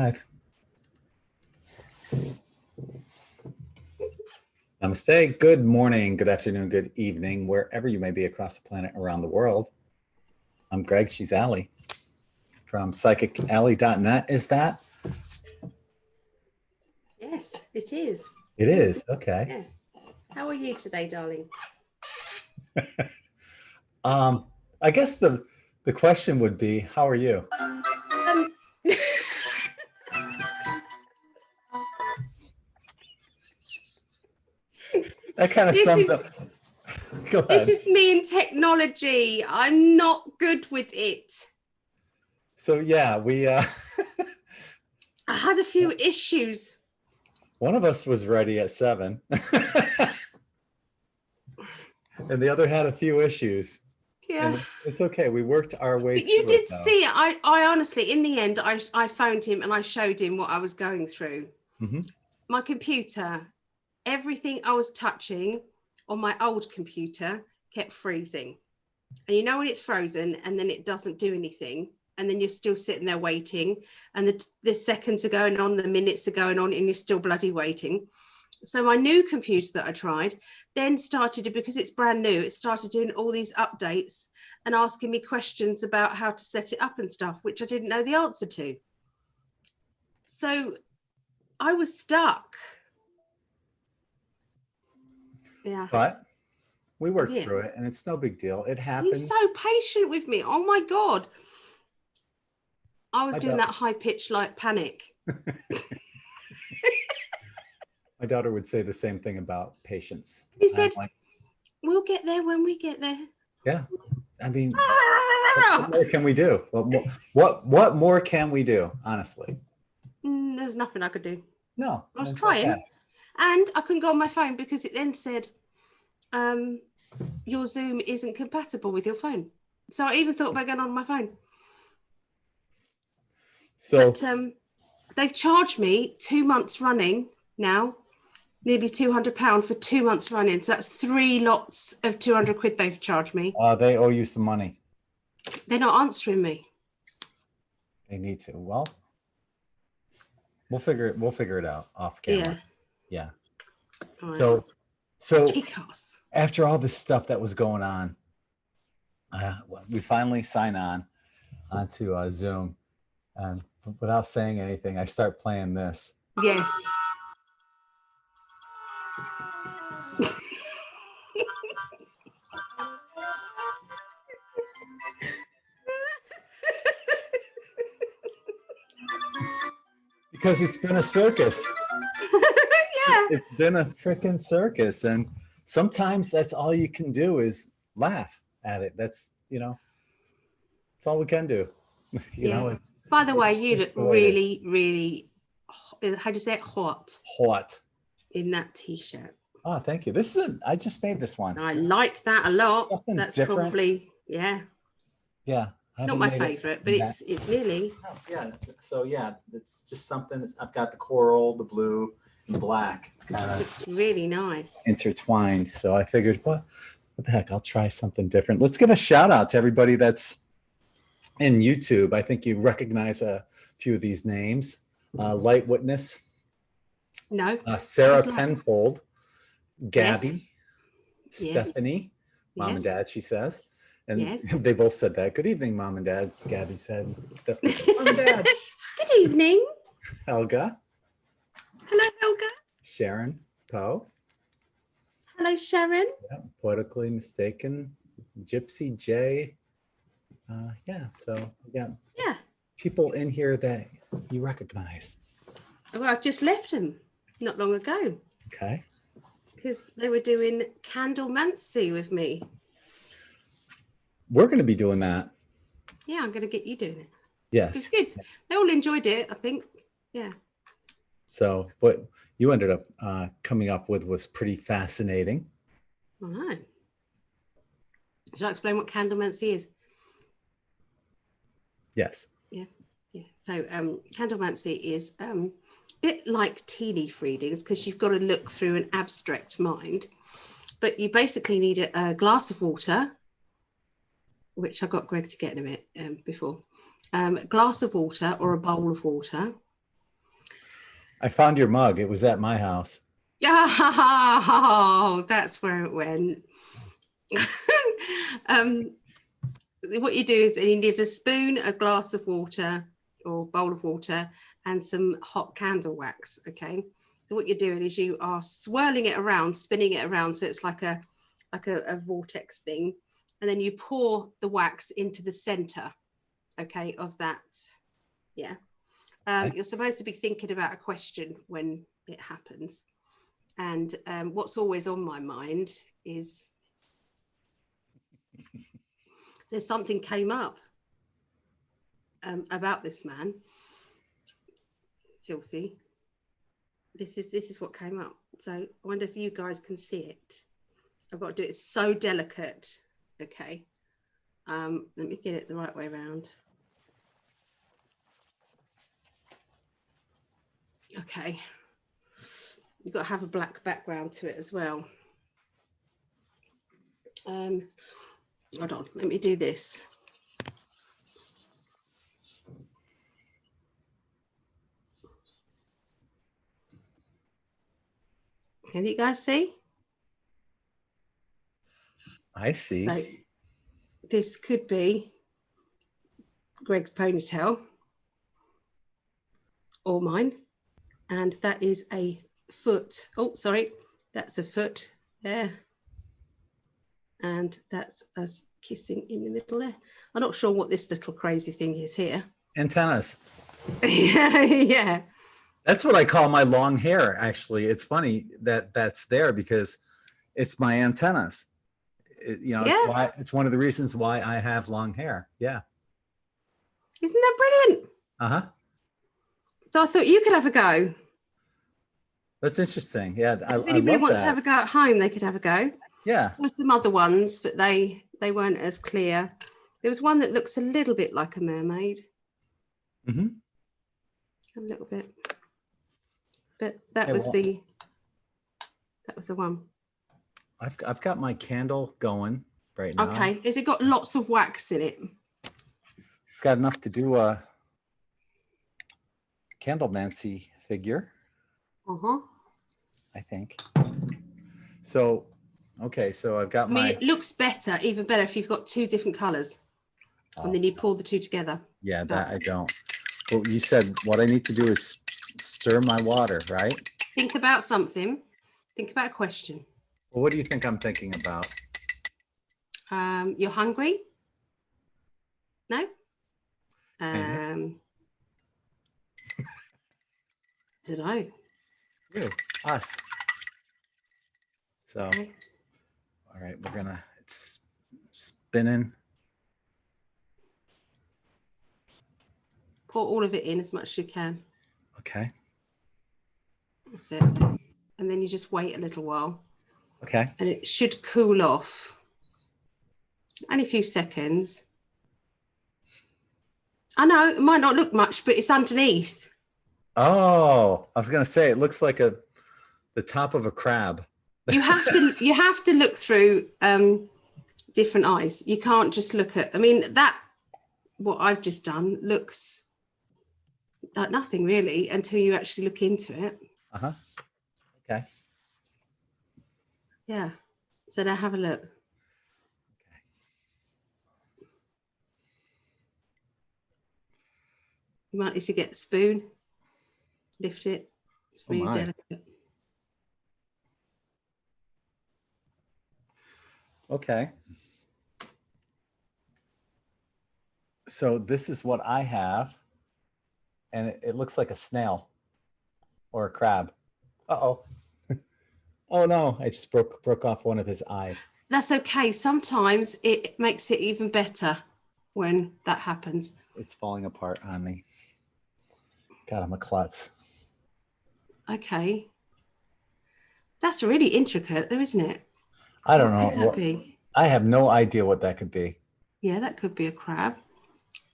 Live. Namaste. Good morning, good afternoon, good evening, wherever you may be across the planet, around the world. I'm Greg. She's Ali from psychically.net. Is that? Yes, it is. It is. Okay. Yes. How are you today, darling? I guess the question would be, how are you? That kind of sums up. Go ahead. This is me in technology. I'm not good with it. So yeah, we I had a few issues. One of us was ready at 7 and the other had a few issues. Yeah, and it's okay. We worked our way but you through did it, see it. I honestly, in the end, I phoned him and I showed him what I was going through. Mm-hmm. My computer, everything I was touching on my old computer kept freezing. And you know when it's frozen and then it doesn't do anything, and then you're still sitting there waiting, and the seconds are going on, the minutes are going on, and you're still bloody waiting. So my new computer that I tried then started, because it's brand new, it started doing all these updates and asking me questions about how to set it up and stuff, which I didn't know the answer to. So I was stuck. Yeah. But we worked through it, and it's no big deal. It happened. He's so patient with me. Oh my God. I was doing that high-pitched like panic. My daughter would say the same thing about patience. He said, we'll get there when we get there. Yeah. I mean, what more can we do? What more can we do, honestly? There's nothing I could do. No. I was trying. Okay. And I couldn't go on my phone because it then said, your Zoom isn't compatible with your phone. So I even thought about going on my phone. So but, they've charged me 2 months running now, nearly £200 for 2 months running. So that's 3 lots of 200 quid they've charged me. They owe you some money. They're not answering me. They need to. Well, we'll figure it out off camera. Yeah. Right. So after all this stuff that was going on, we finally sign on onto Zoom, and without saying anything, I start playing this. Yes. Because it's been a circus. Yeah. It's been a freaking circus, and sometimes that's all you can do is laugh at it. That's, that's all we can do. You know. By the way, you look really, really, how do you say it? Hot. Hot. In that t-shirt. Oh, thank you. I just made this once. I like that a lot. Something that's different. Probably, yeah. Yeah. Not my favorite, but it's nearly. Oh, yeah. So yeah, it's just something. I've got the coral, the blue, and the black. It's really nice. Intertwined. So I figured, what the heck? I'll try something different. Let's give a shout out to everybody that's in YouTube. I think you recognize a few of these names. Light Witness. No. Sarah Penfold. Gabby. Yes. Stephanie. Mom and Dad, she says. And yes. They both said that. Good evening, Mom and Dad. Gabby said. Stephanie said, Mom and Dad. Good evening. Helga. Hello, Helga. Sharon Poe. Hello, Sharon. Yeah, Poetically Mistaken. Gypsy J. So yeah. People in here that you recognize. Well, I've just left them not long ago. Okay. Because they were doing candlemancy with me. We're going to be doing that. Yeah, I'm going to get you doing it. Yes. It's good. They all enjoyed it, I think. Yeah. So what you ended up coming up with was pretty fascinating. All right. Shall I explain what candlemancy is? Yes. Yeah. So candlemancy is a bit like tea leaf readings, because you've got to look through an abstract mind. But you basically need a glass of water, which I got Greg to get in a bit before. A glass of water or a bowl of water. I found your mug. It was at my house. Oh, that's where it went. What you do is you need a spoon, a glass of water or bowl of water, and some hot candle wax. Okay. So what you're doing is you are swirling it around, spinning it around, so it's like a vortex thing, and then you pour the wax into the center, okay, of that. Yeah. Okay. You're supposed to be thinking about a question when it happens, and what's always on my mind is so something came up about this man. Filthy. This is what came up. So I wonder if you guys can see it. I've got to do it so delicate. Okay. Let me get it the right way around. Okay. You've got to have a black background to it as well. Hold on, let me do this. Can you guys see? I see. So this could be Greg's ponytail or mine. And that is a foot. Oh, sorry. That's a foot there. And that's us kissing in the middle there. I'm not sure what this little crazy thing is here. Antennas. Yeah. That's what I call my long hair, actually. It's funny that that's there because it's my antennas. It's one of the reasons why I have long hair. Yeah. Isn't that brilliant? Uh-huh. So I thought you could have a go. That's interesting. Yeah. If anybody wants to have a go at home, they could have a go. Yeah. There's some other ones, but they weren't as clear. There was one that looks a little bit like a mermaid. Mm-hmm. A little bit. But that was the one. I've got my candle going right now. Okay. Has it got lots of wax in it? It's got enough to do a candle Nancy figure. Uh-huh. I think. So, okay, so I've got my... it looks better, even better if you've got two different colors. And then you pour the two together. Yeah, that I don't. Well, you said what I need to do is stir my water, right? Think about something. Think about a question. Well, what do you think I'm thinking about? You're hungry? No? Maybe. I don't know. You, us. So, okay. All right, it's spinning. Pour all of it in as much as you can. Okay. That's it. And then you just wait a little while. Okay. And it should cool off. Only a few seconds. I know it might not look much, but it's underneath. Oh, I was going to say it looks like the top of a crab. You have to look through different eyes. You can't just look at. I mean, what I've just done looks like nothing really until you actually look into it. Uh-huh. Okay. Yeah. So now have a look. Okay. You might need to get a spoon, lift it. It's really delicate. Okay. So this is what I have. And it looks like a snail or a crab. Uh-oh. Oh no, I just broke off one of his eyes. That's okay. Sometimes it makes it even better when that happens. It's falling apart on me. God, I'm a klutz. Okay. That's really intricate though, isn't it? I don't know. What could that be? I have no idea what that could be. Yeah, that could be a crab.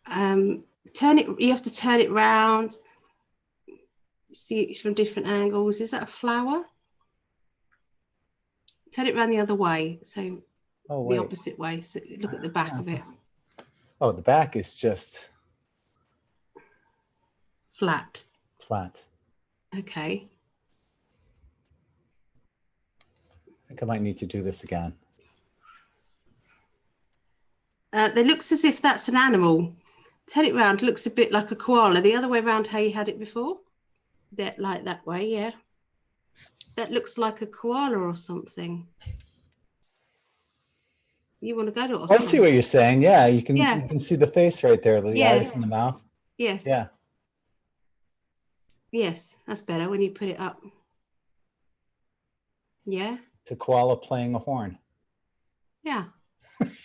You have to turn it round. See it from different angles. Is that a flower? Turn it around the other way. So the opposite way. So look at the back of it. Oh, the back is just flat. Okay. I think I might need to do this again. It looks as if that's an animal. Turn it round. Looks a bit like a koala. The other way around, how you had it before. That like that way, yeah. That looks like a koala or something. You want to go to Australia? I see what you're saying. Yeah, you can see the face right there, the eyes and the mouth. Yes. Yeah. Yes, that's better when you put it up. Yeah. It's a koala playing a horn. Yeah. What's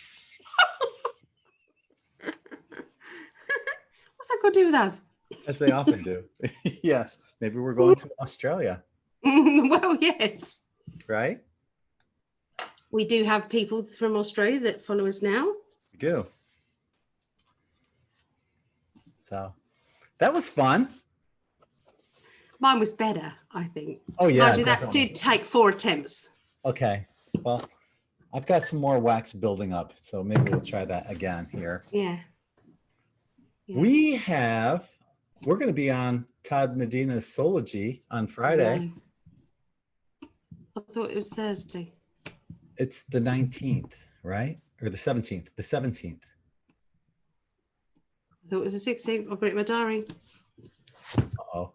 that got to do with us? As they often do. Yes. Maybe we're going to Australia. Well, yes. Right? We do have people from Australia that follow us now. We do. So that was fun. Mine was better, I think. Oh, yeah. Largely, that did take 4 attempts. Okay. Well, I've got some more wax building up, so maybe we'll try that again here. Yeah. We're going to be on Todd Medina's Zoology on Friday. I thought it was Thursday. It's the 19th, right? Or the 17th. The 17th. I thought it was the 16th. I'll put it in my diary. Uh-oh.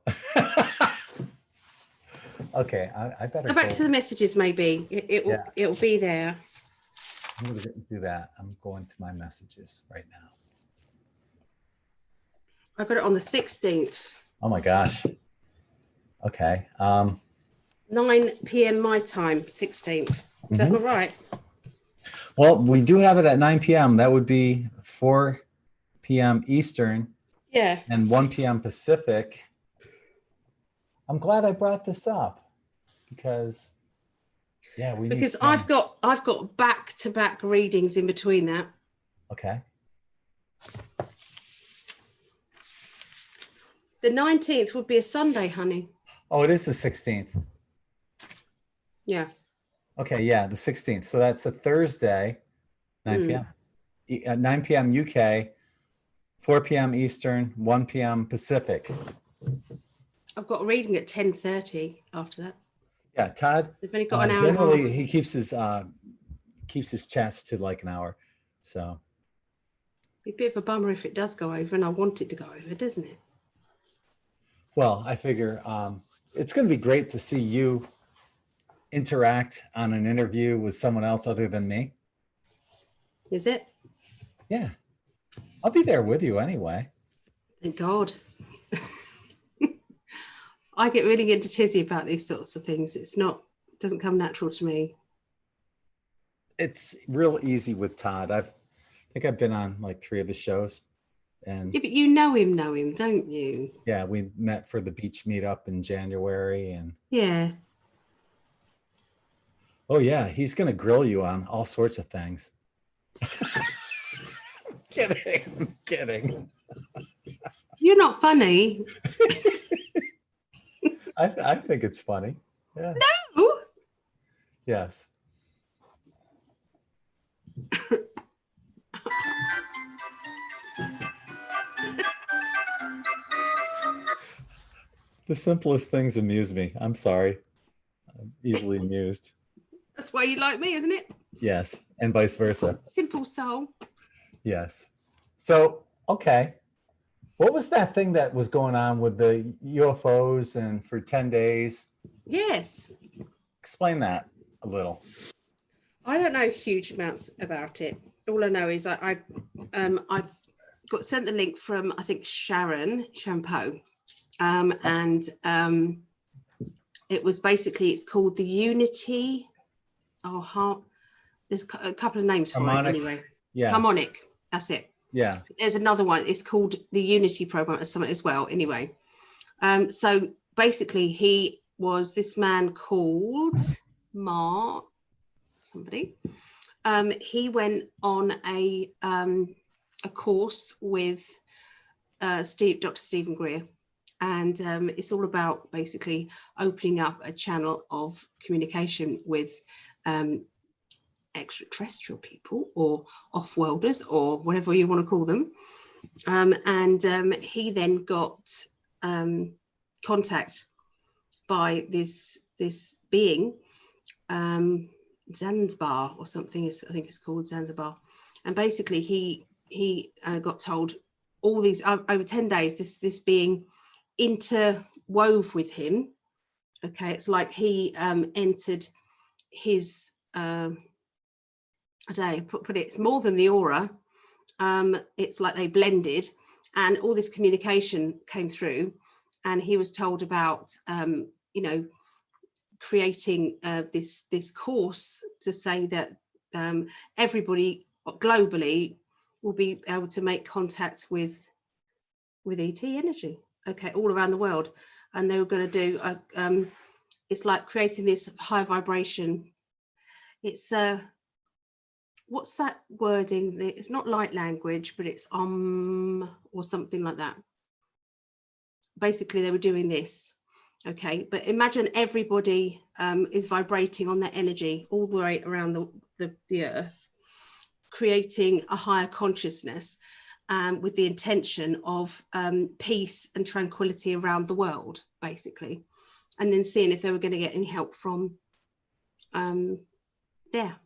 Okay, I better go back to the messages, maybe. It'll be there. I'm going to do that. I'm going to my messages right now. I got it on the 16th. Oh my gosh. Okay. 9 p.m. my time, 16th. Is that all right? Well, we do have it at 9 p.m. That would be 4 p.m. Eastern. Yeah. And 1 p.m. Pacific. I'm glad I brought this up because, yeah, because I've got back-to-back readings in between that. Okay. The 19th would be a Sunday, honey. Oh, it is the 16th. Yeah. Okay, yeah, the 16th. So that's a Thursday, 9 p.m. At 9 p.m. UK, 4 p.m. Eastern, 1 p.m. Pacific. I've got a reading at 10:30 after that. Yeah, Todd. They've only got an hour and a half. He keeps his chats to like an hour. So Be a bit of a bummer if it does go over, and I want it to go over, doesn't it? Well, I figure it's going to be great to see you interact on an interview with someone else other than me. Is it? Yeah. I'll be there with you anyway. Thank God. I get really into tizzy about these sorts of things. It doesn't come natural to me. It's real easy with Todd. I think I've been on like 3 of his shows. And yeah, but you know him, don't you? Yeah, we met for the beach meetup in January. And yeah. Oh yeah, he's going to grill you on all sorts of things. I'm kidding. You're not funny. I think it's funny. Yeah. No. Yes. The simplest things amuse me. I'm sorry. I'm easily amused. That's why you like me, isn't it? Yes, and vice versa. Simple soul. Yes. So, okay. What was that thing that was going on with the UFOs and for 10 days? Yes. Explain that a little. I don't know huge amounts about it. All I know is I got sent the link from, I think, Sharon Poe. And it was basically, it's called the Unity. There's a couple of names for it anyway. Yeah. Harmonic. That's it. Yeah. There's another one. It's called the Unity program or something as well. Anyway. So basically he was this man called Mark somebody. He went on a course with Dr. Stephen Greer. And it's all about basically opening up a channel of communication with extraterrestrial people or off-worlders or whatever you want to call them. And he then got contact by this being, Zanzibar or something, I think it's called Zanzibar. And basically he got told all these over 10 days, this being interwove with him. Okay, it's like he entered his I don't know, put it, it's more than the aura. It's like they blended, and all this communication came through, and he was told about you know, creating this course to say that everybody globally will be able to make contact with ET energy, okay, all around the world. And they were going to do it's like creating this high vibration. It's what's that wording? It's not light language, but it's or something like that. Basically they were doing this, okay, but imagine everybody is vibrating on that energy all the way around the earth, creating a higher consciousness with the intention of peace and tranquility around the world, basically, and then seeing if they were going to get any help from there.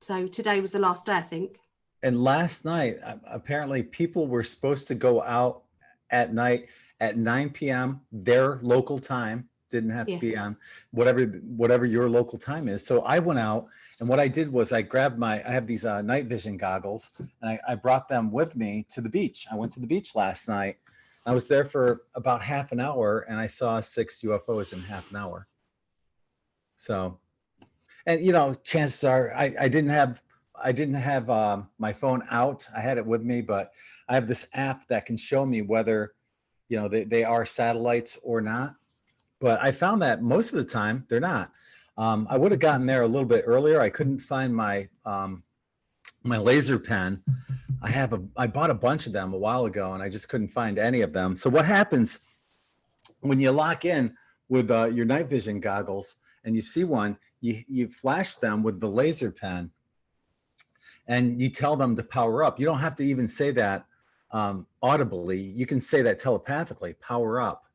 So today was the last day, I think. And last night, apparently people were supposed to go out at night at 9 p.m. their local time. Didn't have to be on whatever your local time is. So I went out, and what I did was I grabbed I have these night vision goggles, and I brought them with me to the beach. I went to the beach last night. I was there for about half an hour, and I saw 6 UFOs in half an hour. So, and you know, chances are I didn't have my phone out. I had it with me, but I have this app that can show me whether, you know, they are satellites or not. But I found that most of the time they're not. I would have gotten there a little bit earlier. I couldn't find my my laser pen. I bought a bunch of them a while ago, and I just couldn't find any of them. So what happens when you lock in with your night vision goggles and you see one, you flash them with the laser pen, and you tell them to power up. You don't have to even say that audibly. You can say that telepathically, power up.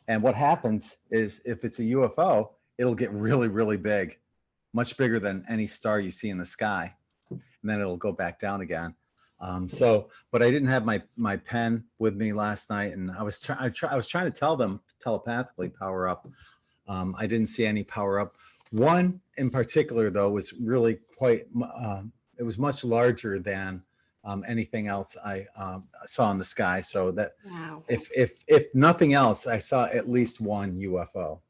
And what happens is if it's a UFO, it'll get really, really big, much bigger than any star you see in the sky. And then it'll go back down again. But I didn't have my pen with me last night, and I was trying to tell them telepathically, power up. I didn't see any power up. One in particular, though, was really quite, it was much larger than anything else I saw in the sky. So that if nothing else, I saw at least one UFO,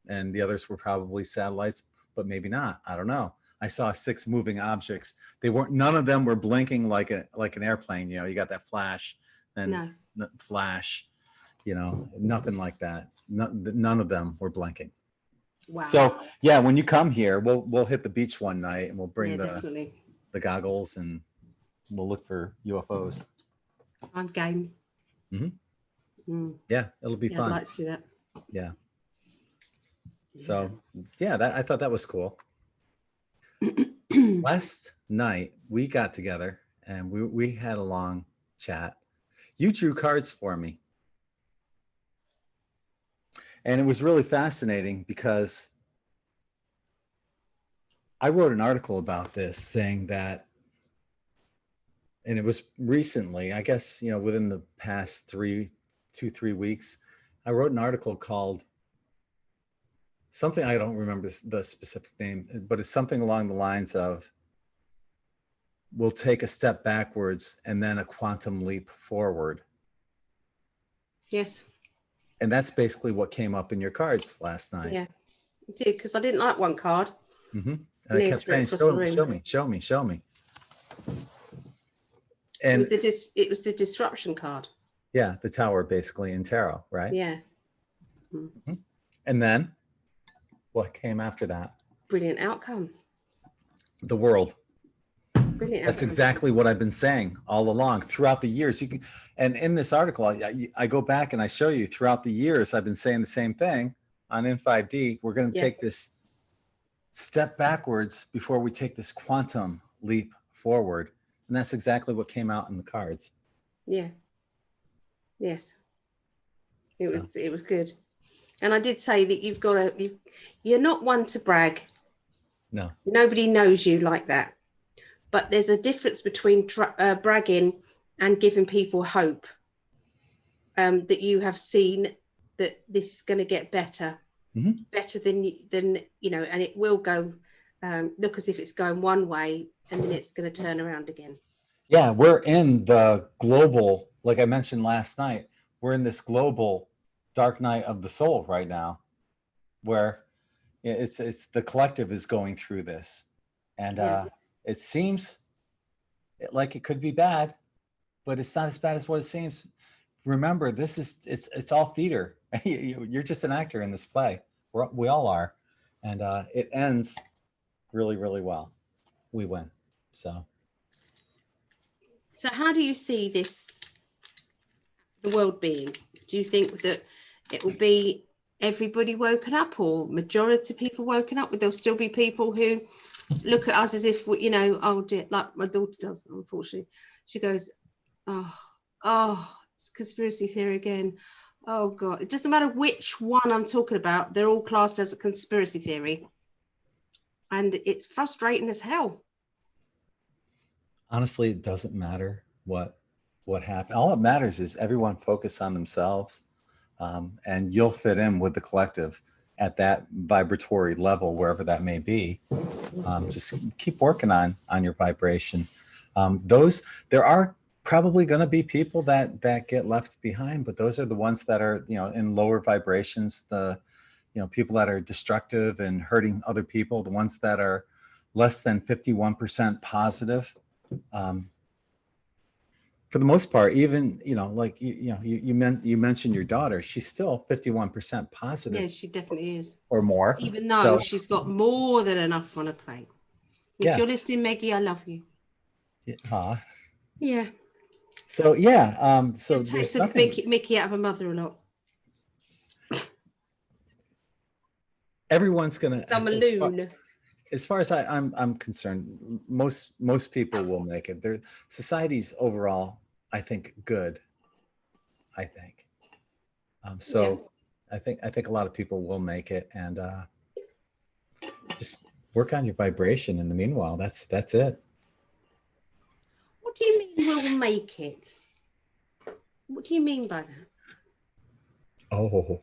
and the others were probably satellites, but maybe not. I don't know. I saw 6 moving objects. None of them were blinking like an airplane. You know, you got that flash and flash. You know, nothing like that. None of them were blinking. Wow. So yeah, when you come here, we'll hit the beach one night, and we'll bring the goggles, and we'll look for UFOs. I'm game. Mm-hmm. Yeah, it'll be fun. I'd like to see that. Yeah. So yeah, I thought that was cool. Last night we got together and we had a long chat. You drew cards for me. And it was really fascinating because I wrote an article about this saying that, and it was recently, I guess, you know, within the past 3 weeks, I wrote an article called something, I don't remember the specific name, but it's something along the lines of, we'll take a step backwards and then a quantum leap forward. Yes. And that's basically what came up in your cards last night. Yeah, I did, because I didn't like one card. Mm-hmm. And I kept saying, show me. And it was the disruption card. Yeah, the tower basically in tarot, right? Yeah. Mm-hmm. And then what came after that? Brilliant outcome. The world. Brilliant. That's exactly what I've been saying all along throughout the years. You can, and in this article, I go back and I show you throughout the years, I've been saying the same thing on N5D. We're going to take this step backwards before we take this quantum leap forward. And that's exactly what came out in the cards. Yeah. Yes. It was good. And I did say that you're not one to brag. No. Nobody knows you like that. But there's a difference between bragging and giving people hope, that you have seen that this is going to get better, better than you know, and it will go, look as if it's going one way and then it's going to turn around again. Yeah, we're in the global, like I mentioned last night, we're in this global dark night of the soul right now, where it's the collective is going through this, and it seems like it could be bad, but it's not as bad as what it seems. Remember, this is it's all theater. You're just an actor in this play. We all are, and it ends really, really well. We win. So how do you see the world being? Do you think that it will be everybody woken up, or majority of people woken up? But there'll still be people who look at us as if, you know, oh dear, like my daughter does, unfortunately. She goes, oh, it's conspiracy theory again. Oh God, it doesn't matter which one I'm talking about, they're all classed as a conspiracy theory. And it's frustrating as hell. Honestly, it doesn't matter what happened. All that matters is everyone focus on themselves, and you'll fit in with the collective at that vibratory level, wherever that may be. Just keep working on your vibration. There are probably going to be people that get left behind, but those are the ones that are, you know, in lower vibrations, the, you know, people that are destructive and hurting other people, the ones that are less than 51% positive. For the most part, even, you know, like you mentioned your daughter, she's still 51% positive. Yeah, she definitely is, or more, even though she's got more than enough on her plate. If you're listening, Maggie, I love you. Yeah. So yeah, so just takes the Mickey out of a mother a lot. Everyone's gonna. I'm a loon. As far as I'm concerned, most people will make it. Society's overall, I think, good. I think. So I think a lot of people will make it, and just work on your vibration. In the meanwhile, that's it. What do you mean we'll make it? What do you mean by that? Oh,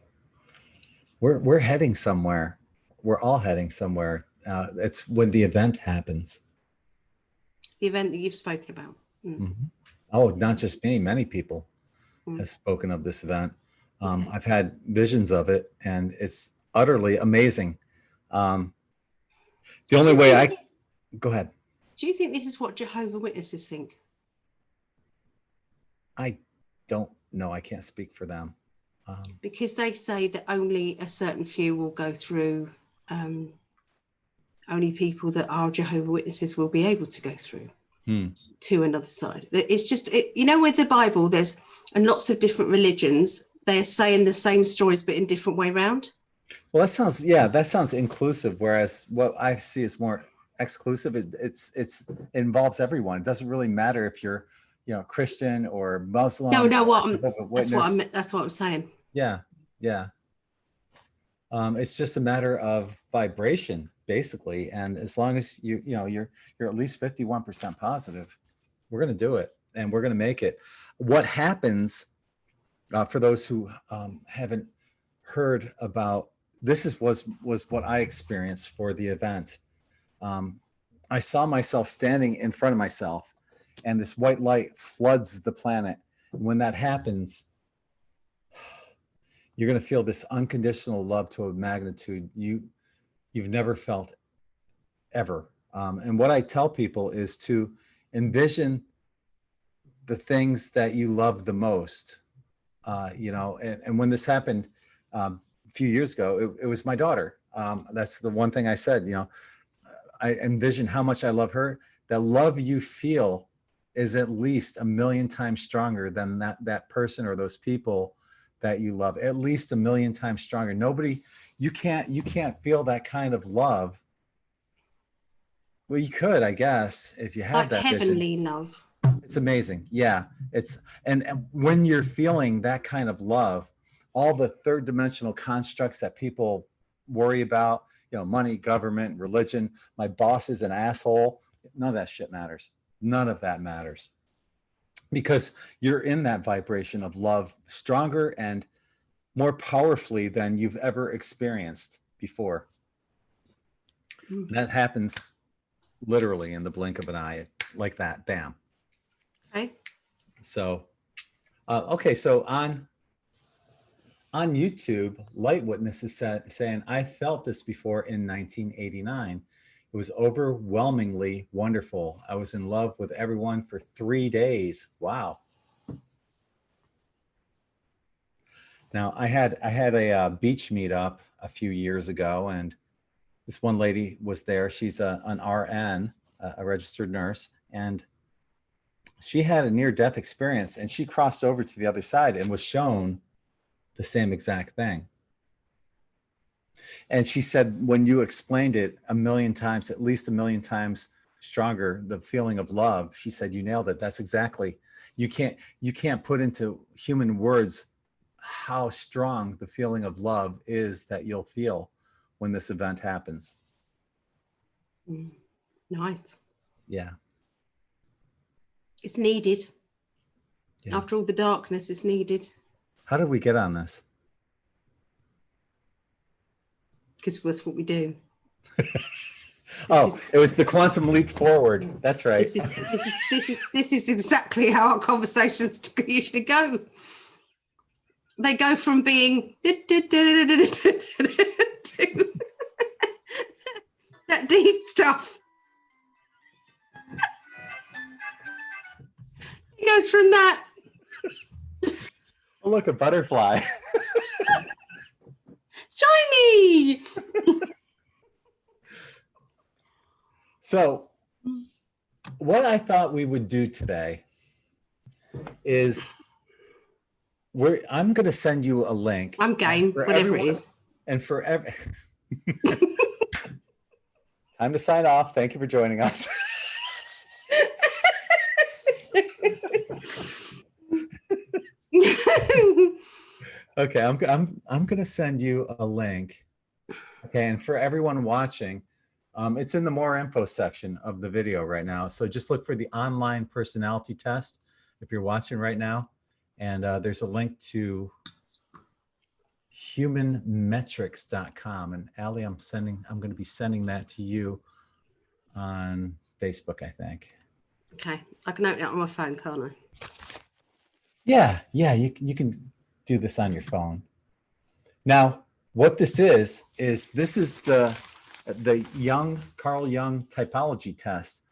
we're heading somewhere. We're all heading somewhere. It's when the event happens. The event that you've spoken about. Oh, not just me. Many people have spoken of this event. I've had visions of it, and it's utterly amazing. The only way go ahead. Do you think this is what Jehovah's Witnesses think? I don't know. I can't speak for them. Because they say that only a certain few will go through. Only people that are Jehovah's Witnesses will be able to go through to another side. It's just, you know, with the Bible, there's and lots of different religions, they're saying the same stories, but in different way around. Well, that sounds inclusive. Whereas what I see is more exclusive. It involves everyone. It doesn't really matter if you're, you know, Christian or Muslim. That's what I'm saying. Yeah. It's just a matter of vibration, basically. And as long as you're at least 51% positive, we're going to do it, and we're going to make it. What happens, for those who haven't heard about this, was what I experienced for the event. I saw myself standing in front of myself, and this white light floods the planet. When that happens, you're going to feel this unconditional love to a magnitude you've never felt ever. And what I tell people is to envision the things that you love the most. And when this happened a few years ago, it was my daughter. That's the one thing I said. I envision how much I love her. That love you feel is at least 1,000,000 times stronger than that person or those people that you love. At least 1,000,000 times stronger. You can't feel that kind of love. Well, you could, I guess, if you had like that heavenly vision. love. It's amazing. Yeah. And when you're feeling that kind of love, all the third dimensional constructs that people worry about, you know, money, government, religion, my boss is an asshole. None of that shit matters. None of that matters. Because you're in that vibration of love stronger and more powerfully than you've ever experienced before. And that happens literally in the blink of an eye, like that, bam. Okay. So, okay, so on YouTube, Light Witness is saying, I felt this before in 1989. It was overwhelmingly wonderful. I was in love with everyone for 3 days. Wow. Now, I had a beach meetup a few years ago, and this one lady was there. She's an RN, a registered nurse, and she had a near-death experience, and she crossed over to the other side and was shown the same exact thing. And she said, when you explained it a million times, at least a million times stronger, the feeling of love, she said, you nailed it. That's exactly, you can't put into human words how strong the feeling of love is that you'll feel when this event happens. Nice. Yeah. It's needed. Yeah. After all the darkness, it's needed. How did we get on this? Because that's what we do. It was the quantum leap forward. That's right. This is exactly how our conversations usually go. They go from being to that deep stuff. It goes from that. Oh, look, a butterfly. Shiny. So what I thought we would do today is I'm going to send you a link. I'm game, whatever it is. And forever. Time to sign off. Thank you for joining us. Okay, I'm going to send you a link. Okay, and for everyone watching, it's in the more info section of the video right now. So just look for the online personality test if you're watching right now. And there's a link to humanmetrics.com. And Ali, I'm going to be sending that to you on Facebook, I think. Okay, I can open it on my phone, can't I? Yeah, you can do this on your phone. Now, what this is this is the Carl Jung typology test.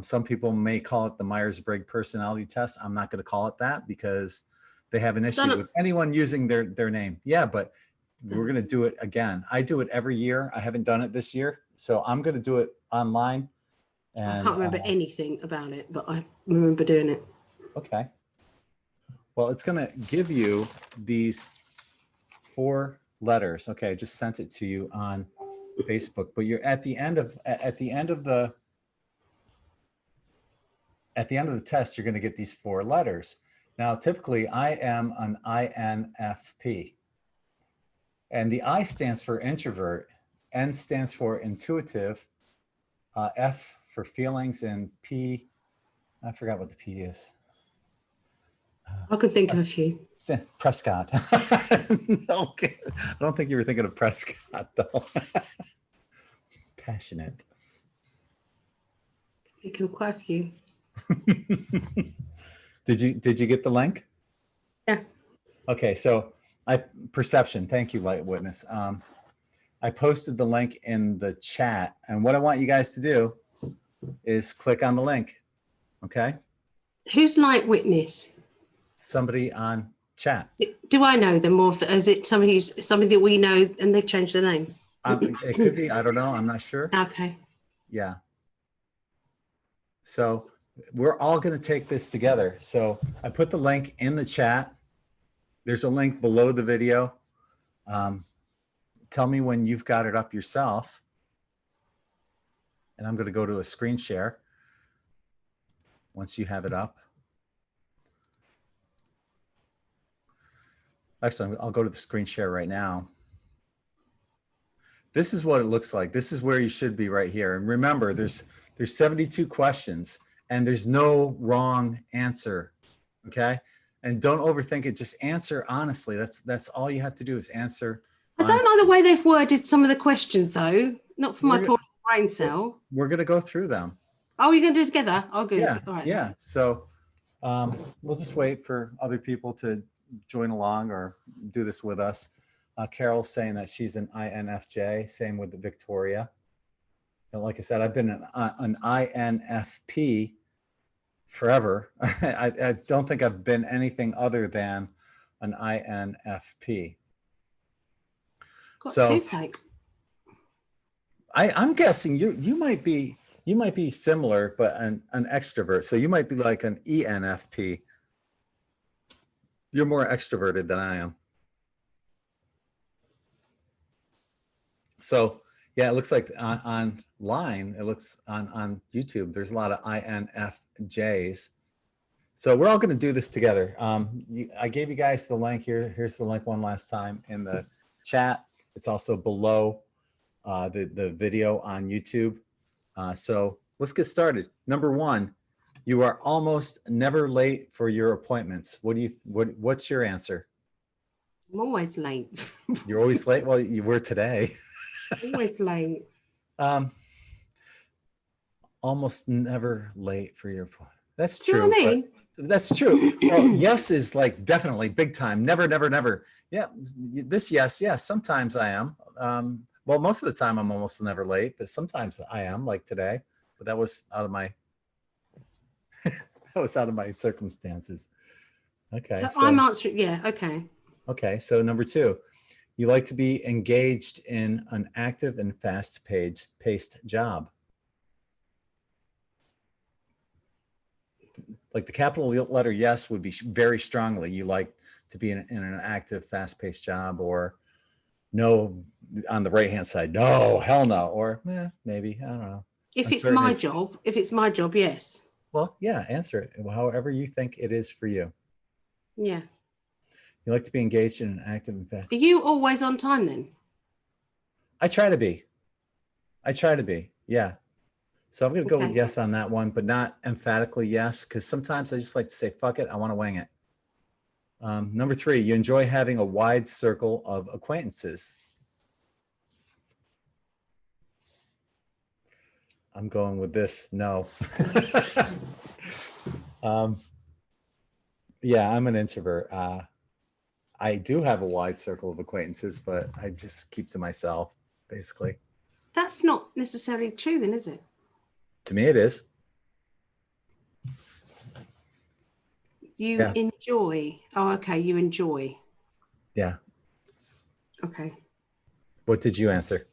Some people may call it the Myers-Briggs personality test. I'm not going to call it that because they have an issue with anyone using their name. Yeah, but we're going to do it again. I do it every year. I haven't done it this year, so I'm going to do it online. And I can't remember anything about it, but I remember doing it. Okay. Well, it's going to give you these 4 letters. Okay, I just sent it to you on Facebook, but you're at the end of the test, you're going to get these 4 letters. Now, typically, I am an INFP, and the I stands for introvert, N stands for intuitive, F for feelings, and P, I forgot what the P is. I can think of a few. Prescott. Okay. I don't think you were thinking of Prescott, though. Passionate. I think of quite a few. Did you get the link? Yeah. Okay, so perception. Thank you, Light Witness. I posted the link in the chat, and what I want you guys to do is click on the link. Okay. Who's Light Witness? Somebody on chat. Do I know them, or is it somebody that we know and they've changed their name? It could be. I don't know. I'm not sure. Okay. Yeah. So we're all going to take this together. So I put the link in the chat. There's a link below the video. Tell me when you've got it up yourself. And I'm going to go to a screen share once you have it up. Actually, I'll go to the screen share right now. This is what it looks like. This is where you should be right here. And remember, there's 72 questions and there's no wrong answer. Okay. And don't overthink it. Just answer honestly. That's all you have to do is answer. I don't like the way they've worded some of the questions though. Not for my poor brain cell. We're going to go through them. Oh, you're going to do it together? Oh, good. Yeah. All right. Yeah. So we'll just wait for other people to join along or do this with us. Carol's saying that she's an INFJ. Same with Victoria. And like I said, I've been an INFP forever. I don't think I've been anything other than an INFP. Got toothache. I'm guessing you might be similar, but an extrovert. So you might be like an ENFP. You're more extroverted than I am. So yeah, it looks like online, it looks on YouTube, there's a lot of INFJs. So we're all going to do this together. I gave you guys the link here. Here's the link one last time in the chat. It's also below the video on YouTube. So let's get started. Number one, you are almost never late for your appointments. What's your answer? I'm always late. You're always late? Well, you were today. Always late. Almost never late for your appointment. That's Do true. You know what I mean? That's true. Well, yes is like definitely big time. Never, never, never. Yeah, this yes. Sometimes I am. Well, most of the time I'm almost never late, but sometimes I am, like today. But that was out of my circumstances. Okay. So I'm answering. Yeah. Okay. Okay. So number two, you like to be engaged in an active and fast-paced job. Like the capital letter yes would be very strongly. You like to be in an active, fast-paced job, or no on the right-hand side. No, hell no. Or maybe, I don't know. If it's my job, yes. Well, yeah, answer it however you think it is for you. Yeah. You like to be engaged in an active and fast. Are you always on time then? I try to be. Yeah. So I'm going to go with yes on that one, but not emphatically yes, because sometimes I just like to say, fuck it, I want to wing it. Number three, you enjoy having a wide circle of acquaintances. I'm going with this, no. Yeah, I'm an introvert. I do have a wide circle of acquaintances, but I just keep to myself, basically. That's not necessarily true then, is it? To me, it is. You enjoy. Oh, okay. You enjoy. Yeah. Okay. What did you answer?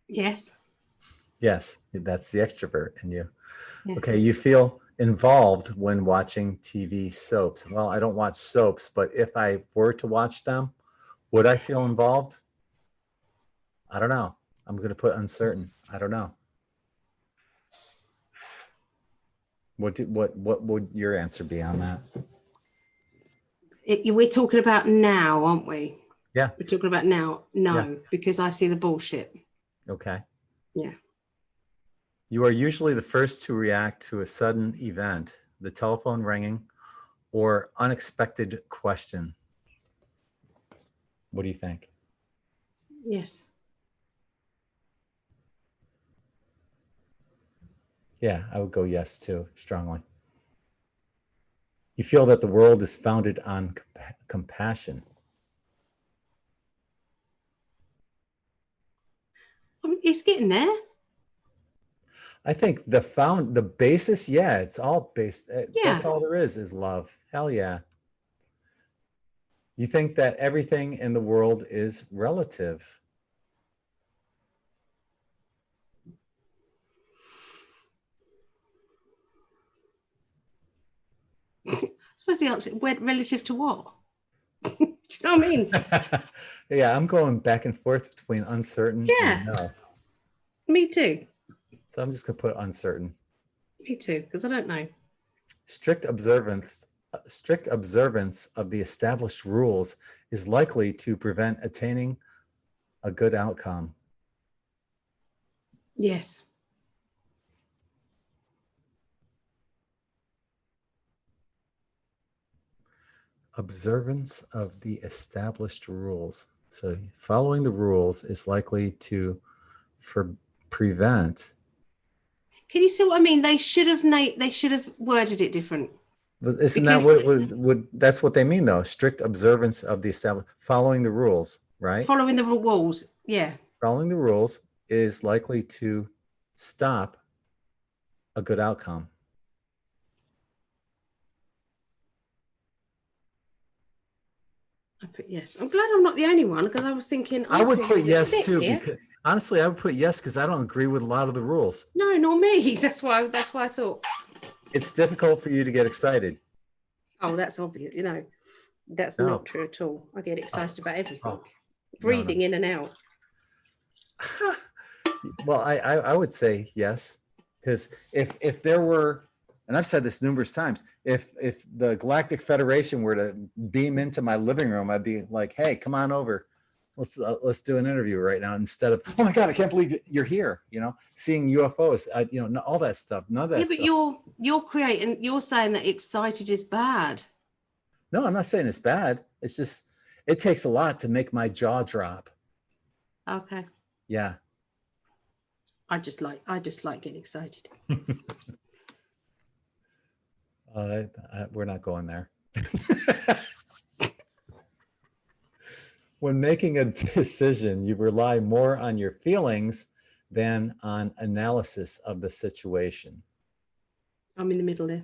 Yes. Yes, that's the extrovert in you. Yeah. Okay, you feel involved when watching TV soaps. Well, I don't watch soaps, but if I were to watch them, would I feel involved? I don't know. I'm going to put uncertain. I don't know. What would your answer be on that? We're talking about now, aren't we? Yeah. We're talking about now. No, because I see the bullshit. Okay. Yeah. You are usually the first to react to a sudden event, the telephone ringing, or unexpected question. What do you think? Yes. Yeah, I would go yes too, strongly. You feel that the world is founded on compassion. It's getting there. I think the basis, yeah, it's all based. That's all there is love. Hell yeah. You think that everything in the world is relative. I suppose the answer, relative to what? Do you know what I mean? Yeah, I'm going back and forth between uncertain and no. Me too. So I'm just going to put uncertain. Me too, because I don't know. Strict observance strict observance of the established rules is likely to prevent attaining a good outcome. Yes. Observance of the established rules. So following the rules is likely to prevent. Can you see what I mean? They should have worded it different. But isn't that what that's what they mean though? Strict observance of the established, following the rules, right? Following the rules, yeah. Following the rules is likely to stop a good outcome. I put yes. I'm glad I'm not the only one, because I was thinking I would put yes too. Because, honestly, I would put yes because I don't agree with a lot of the rules. No, not me. That's why I thought. It's difficult for you to get excited. Oh, that's obvious. You know, that's not true at all. I get excited about everything. Breathing in and out. Well, I would say yes, because if there were, and I've said this numerous times, if the Galactic Federation were to beam into my living room, I'd be like, hey, come on over. Let's do an interview right now, instead of, oh my God, I can't believe you're here. You know, seeing UFOs, all that stuff. None of that. Yeah, but you're saying that excited is bad. No, I'm not saying it's bad. It's just, it takes a lot to make my jaw drop. Okay. Yeah. I just like getting excited. We're not going there. When making a decision, you rely more on your feelings than on analysis of the situation. I'm in the middle there.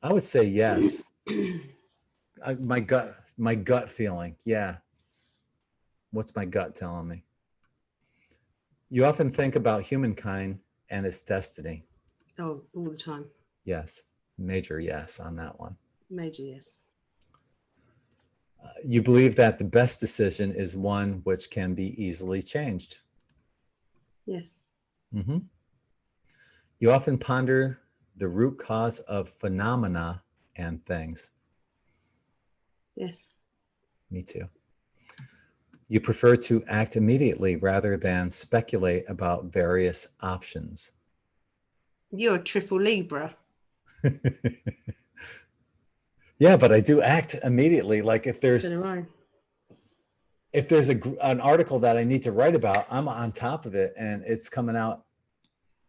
I would say yes. My gut feeling. Yeah. What's my gut telling me? You often think about humankind and its destiny. Oh, all the time. Yes. Major yes on that one. Major yes. You believe that the best decision is one which can be easily changed. Yes. Mm-hmm. You often ponder the root cause of phenomena and things. Yes. Me too. You prefer to act immediately rather than speculate about various options. You're a triple Libra. Yeah, but I do act immediately. Like if there's an article that I need to write about, I'm on top of it, and it's coming out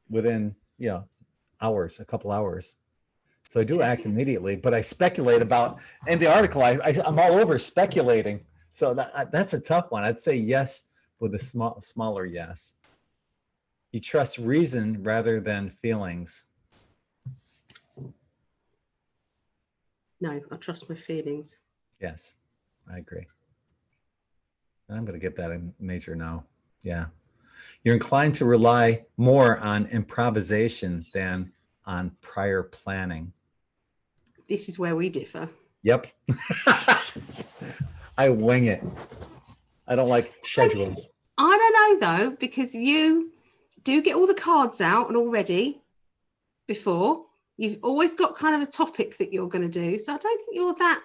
within hours, a couple hours. So I do act immediately, but I speculate about, in the article, I'm all over speculating. So that's a tough one. I'd say yes with a smaller yes. You trust reason rather than feelings. No, I trust my feelings. Yes, I agree. And I'm going to give that a major no. Yeah. You're inclined to rely more on improvisation than on prior planning. This is where we differ. Yep. I wing it. I don't like schedules. I don't know though, because you do get all the cards out and all ready before. You've always got kind of a topic that you're going to do. So I don't think you're that.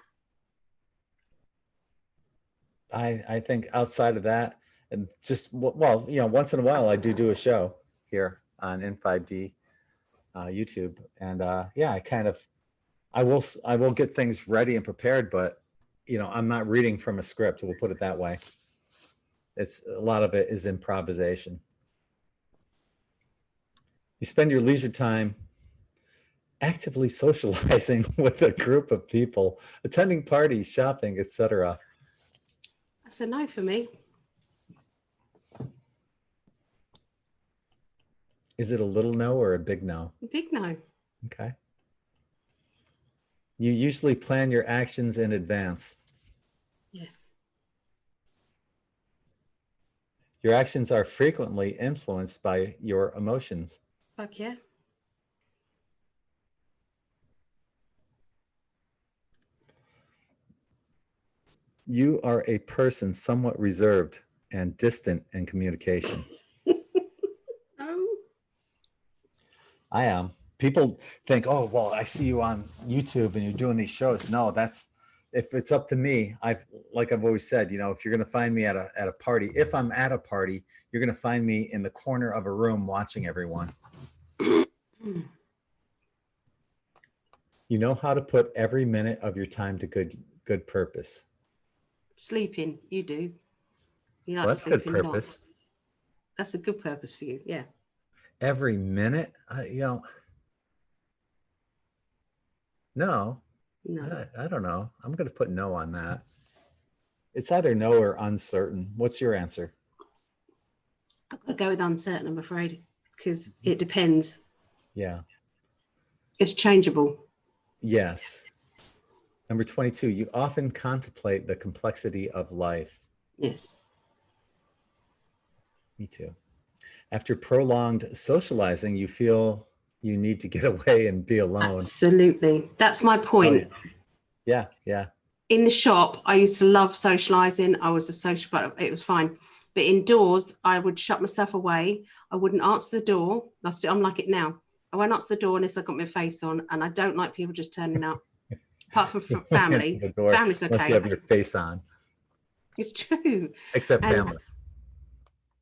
I think outside of that, and just, well, once in a while I do a show here on N5D YouTube. And yeah, I will get things ready and prepared, but I'm not reading from a script. We'll put it that way. It's a lot of it is improvisation. You spend your leisure time actively socializing with a group of people, attending parties, shopping, etc. That's a no for me. Is it a little no or a big no? A big no. Okay. You usually plan your actions in advance. Yes. Your actions are frequently influenced by your emotions. Fuck yeah. You are a person somewhat reserved and distant in communication. No. I am. people think, oh, well, I see you on YouTube and you're doing these shows. No, if it's up to me, I've always said, if you're going to find me at a party, if I'm at a party, you're going to find me in the corner of a room watching everyone. You know how to put every minute of your time to good purpose. Sleeping, you do. You like that's sleeping good purpose. That's a good purpose for you, yeah. Every minute, no. I don't know. I'm going to put no on that. It's either no or uncertain. What's your answer? I've got to go with uncertain, I'm afraid, because it depends. Yeah. It's changeable. Yes. Number 22, you often contemplate the complexity of life. Yes. Me too. After prolonged socializing, you feel you need to get away and be alone. Absolutely. That's my point. Oh, yeah. In the shop, I used to love socializing. I was a social, but it was fine. But indoors, I would shut myself away. I wouldn't answer the door. I'm like it now. I won't answer the door unless I've got my face on, and I don't like people just turning up. Apart from family. Family's okay. Unless you have your face on. It's true. Except family.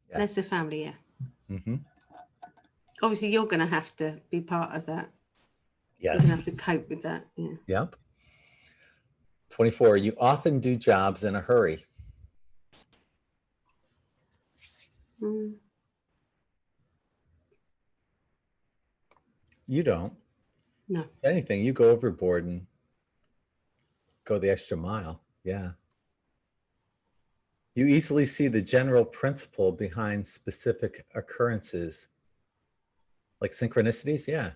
Yeah. Unless the family, yeah. Mm-hmm. Obviously, you're going to have to be part of that. Yes. You're going to have to cope with that. Yeah. Yep. 24, you often do jobs in a hurry. You don't. No. If anything, you go overboard and go the extra mile. Yeah. You easily see the general principle behind specific occurrences, like synchronicities. Yeah.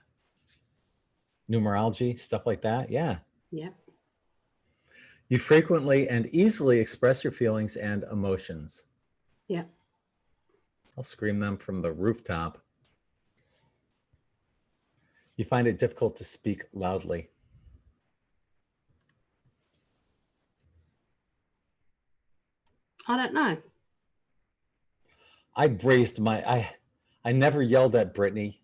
Numerology, stuff like that. Yeah. Yeah. You frequently and easily express your feelings and emotions. Yeah. I'll scream them from the rooftop. You find it difficult to speak loudly. I don't know. I never yelled at Brittany.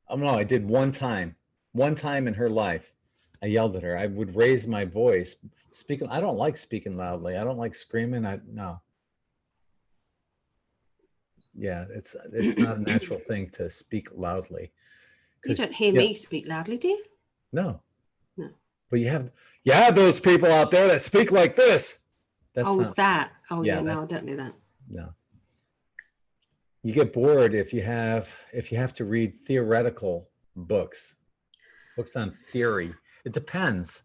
Oh no, I did one time in her life. I yelled at her. I would raise my voice. I don't like speaking loudly. I don't like screaming. No. Yeah, it's not a natural thing to speak loudly. You don't hear me speak loudly, do you? No. But you have those people out there that speak like this. No, I don't do that. No. You get bored if you have to read theoretical books on theory. It depends.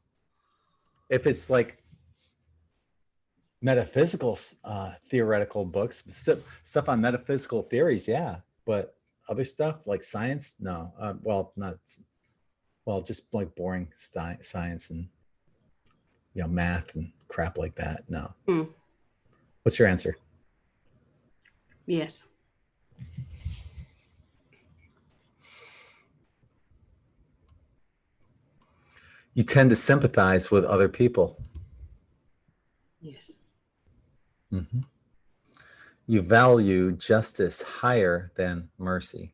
If it's like metaphysical theoretical books, stuff on metaphysical theories, yeah. But other stuff like science, no. Just like boring science and math and crap like that. No. What's your answer? Yes. You tend to sympathize with other people. Yes. Mm-hmm. You value justice higher than mercy.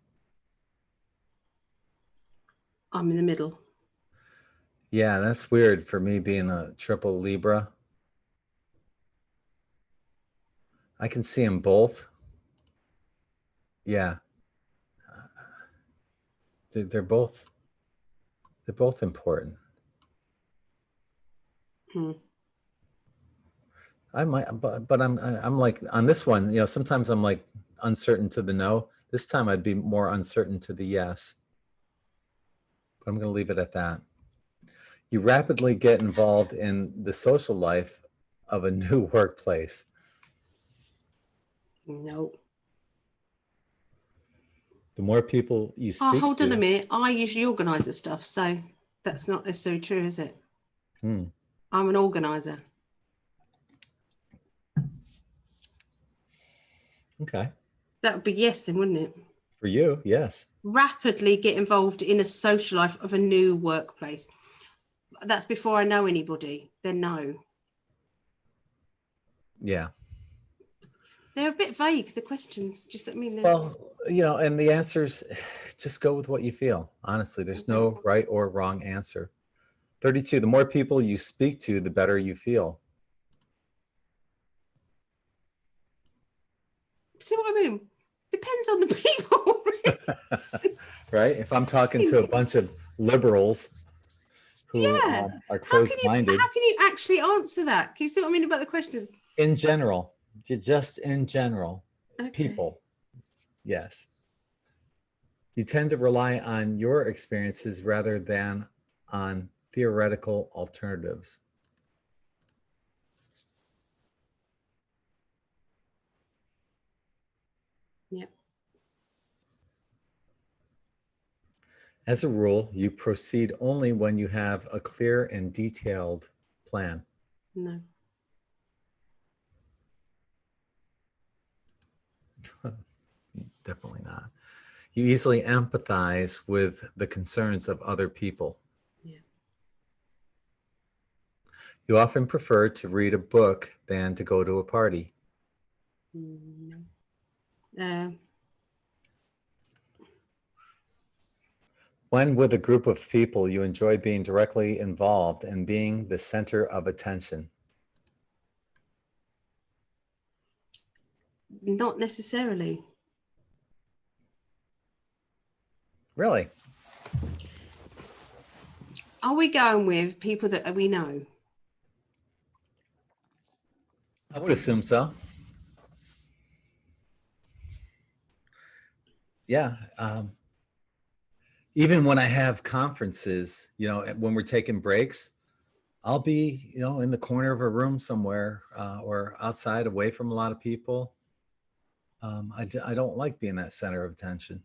I'm in the middle. Yeah, that's weird for me being a triple Libra. I can see them both. Yeah. They're both important. I might, but I'm like on this one, sometimes I'm like uncertain to the no. This time I'd be more uncertain to the yes. But I'm going to leave it at that. You rapidly get involved in the social life of a new workplace. No. The more people you speak to. Hold on a minute. I usually organise the stuff, so that's not necessarily true, is it? I'm an organiser. Okay. That would be yes then, wouldn't it? For you, yes. Rapidly get involved in a social life of a new workplace. That's before I know anybody. Then no. Yeah. They're a bit vague, the questions. Just, I mean, well, and the answers, just go with what you feel. Honestly, there's no right or wrong answer. 32, the more people you speak to, the better you feel. See what I mean? Depends on the people. Right? If I'm talking to a bunch of liberals who are closed-minded. How can you actually answer that? Can you see what I mean about the questions? In general, just in general, people, yes. You tend to rely on your experiences rather than on theoretical alternatives. Yep. As a rule, you proceed only when you have a clear and detailed plan. No. Definitely not. You easily empathize with the concerns of other people. Yeah. You often prefer to read a book than to go to a party. When with a group of people, you enjoy being directly involved and being the center of attention. Not necessarily. Really? Are we going with people that we know? I would assume so. Yeah. Even when I have conferences, when we're taking breaks, I'll be, in the corner of a room somewhere or outside away from a lot of people. I don't like being that center of attention.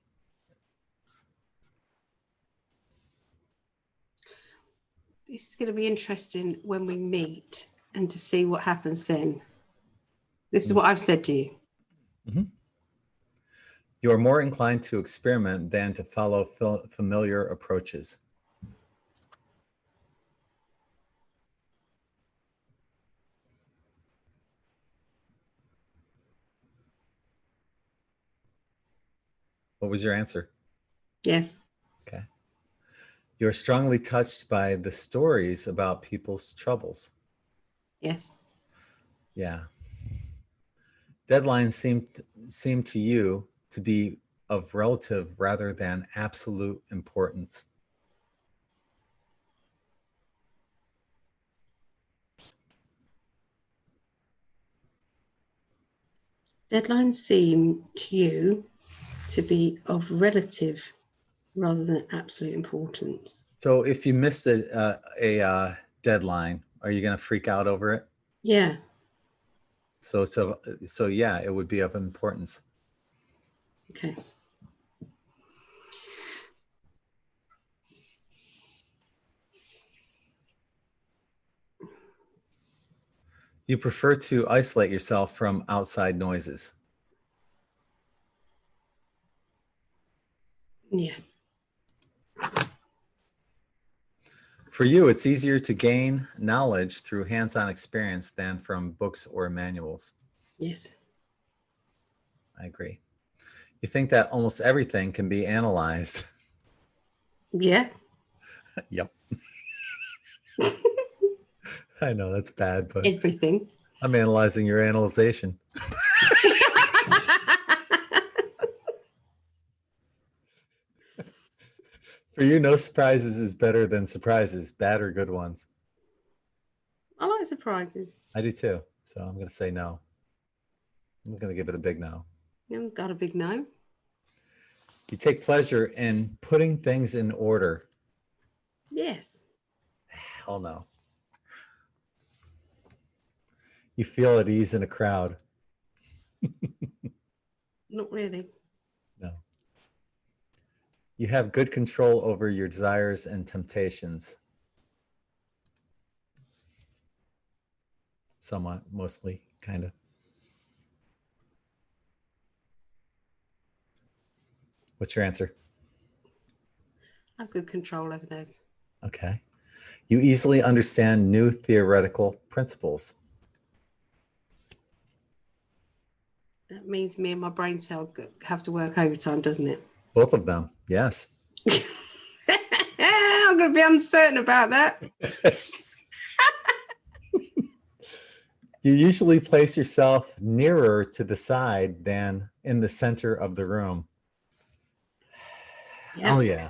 This is going to be interesting when we meet and to see what happens then. This is what I've said to you. Mm-hmm. You are more inclined to experiment than to follow familiar approaches. What was your answer? Yes. Okay. You're strongly touched by the stories about people's troubles. Yes. Yeah. Deadlines seem to you to be of relative rather than absolute importance. Deadlines seem to you to be of relative rather than absolute importance. So if you missed a deadline, are you going to freak out over it? Yeah. So yeah, it would be of importance. Okay. You prefer to isolate yourself from outside noises. Yeah. For you, it's easier to gain knowledge through hands-on experience than from books or manuals. Yes. I agree. You think that almost everything can be analyzed. Yeah. Yep. I know that's bad, but everything. I'm analyzing your analyzation. For you, no surprises is better than surprises, bad or good ones. I like surprises. I do too. So I'm going to say no. I'm going to give it a big no. You've got a big no. You take pleasure in putting things in order. Yes. Hell no. You feel at ease in a crowd. Not really. No. You have good control over your desires and temptations. Somewhat, mostly, kind of. What's your answer? I have good control over those. Okay. You easily understand new theoretical principles. That means me and my brain cell have to work overtime, doesn't it? Both of them, yes. I'm going to be uncertain about that. You usually place yourself nearer to the side than in the center of the room. Yep. Oh, yeah.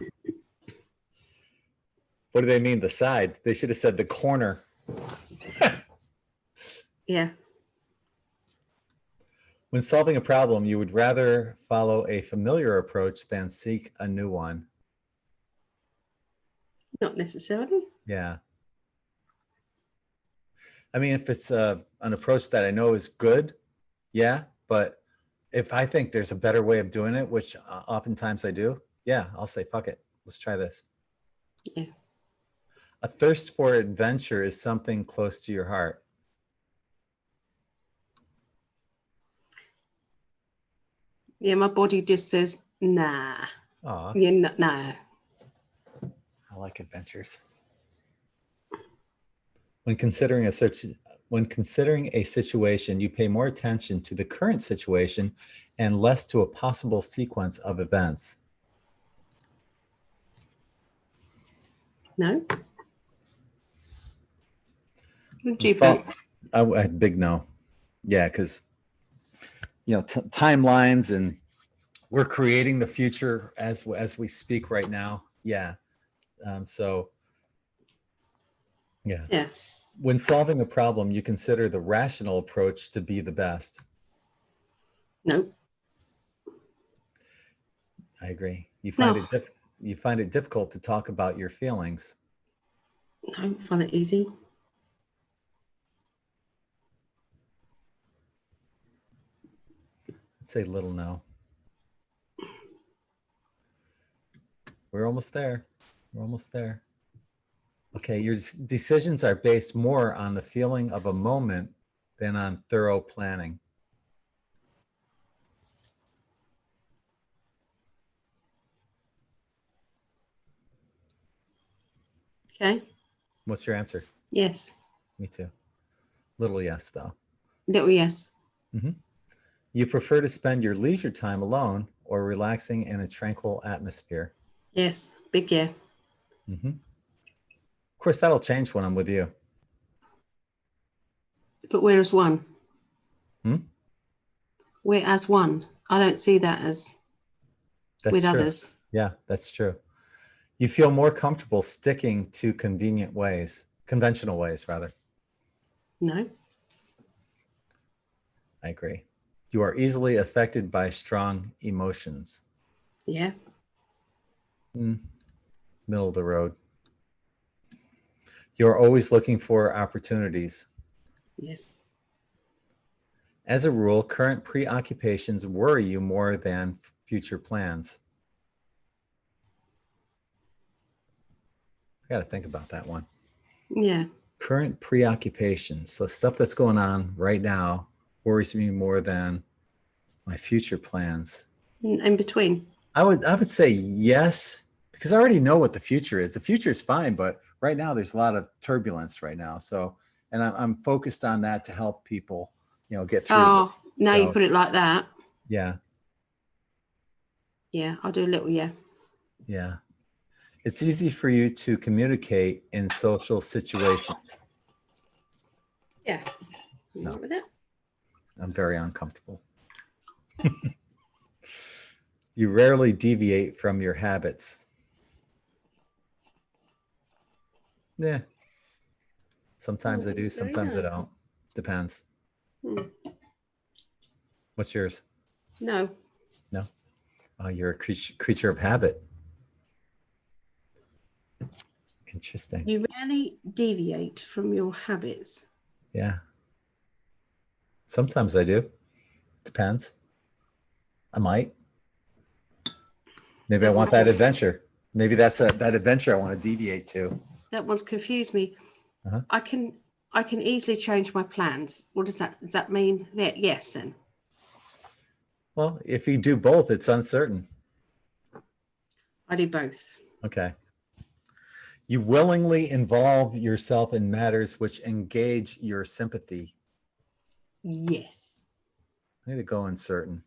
What do they mean, the side? They should have said the corner. Yeah. When solving a problem, you would rather follow a familiar approach than seek a new one. Not necessarily. Yeah. I mean, if it's an approach that I know is good, yeah. But if I think there's a better way of doing it, which oftentimes I do, yeah, I'll say, fuck it. Let's try this. Yeah. A thirst for adventure is something close to your heart. Yeah, my body just says, nah. Aw. Yeah, no. I like adventures. When considering a situation, you pay more attention to the current situation and less to a possible sequence of events. No. I big no. Yeah, because timelines, and we're creating the future as we speak right now. Yeah. So. Yeah. Yes. When solving a problem, you consider the rational approach to be the best. No. I agree. You find it difficult to talk about your feelings. I don't find it easy. I'd say little no. We're almost there. We're almost there. Okay, your decisions are based more on the feeling of a moment than on thorough planning. Okay. What's your answer? Yes. Me too. Little yes, though. Little yes. Mm-hmm. You prefer to spend your leisure time alone or relaxing in a tranquil atmosphere? Yes. Big yeah. Mm-hmm. Of course, that'll change when I'm with you. But whereas one? Hmm? Whereas one? I don't see that as that's with true. Others. Yeah, that's true. You feel more comfortable sticking to conventional ways, rather. No. I agree. You are easily affected by strong emotions. Yeah. Middle of the road. You're always looking for opportunities. Yes. As a rule, current preoccupations worry you more than future plans. I got to think about that one. Yeah. Current preoccupations. So stuff that's going on right now worries me more than my future plans. In between. I would say yes, because I already know what the future is. The future is fine, but right now there's a lot of turbulence right now. So, and I'm focused on that to help people, get through. Oh, now you put it like that. Yeah. Yeah, I'll do a little yeah. Yeah. It's easy for you to communicate in social situations. Yeah. No. With it? I'm very uncomfortable. You rarely deviate from your habits. Yeah. Sometimes I do, sometimes I don't. Depends. What's yours? No. No? Oh, you're a creature of habit. Interesting. You rarely deviate from your habits. Yeah. Sometimes I do. Depends. I might. Maybe I want that adventure. Maybe that's that adventure I want to deviate to. That one's confused me. Uh-huh. I can easily change my plans. What does that mean? Yes, then. Well, if you do both, it's uncertain. I do both. Okay. You willingly involve yourself in matters which engage your sympathy. Yes. I need to go in certain.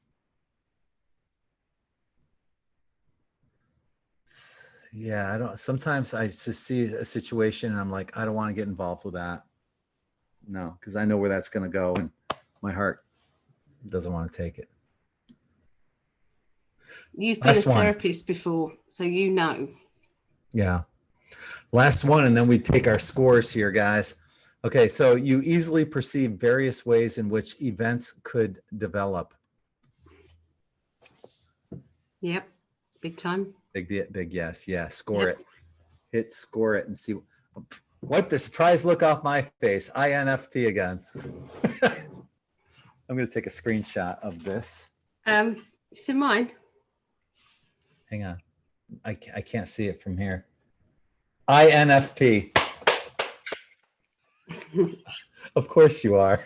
Yeah, I don't. Sometimes I just see a situation and I'm like, I don't want to get involved with that. No, because I know where that's going to go, and my heart doesn't want to take it. You've been a therapist before, so you know. Yeah. Last one, and then we take our scores here, guys. Okay, so you easily perceive various ways in which events could develop. Yep, big time. Big yes. Yeah, score it. Hit score it and see. Wipe the surprise look off my face. INFP again. I'm going to take a screenshot of this. It's in mine. Hang on. I can't see it from here. INFP. Of course you are.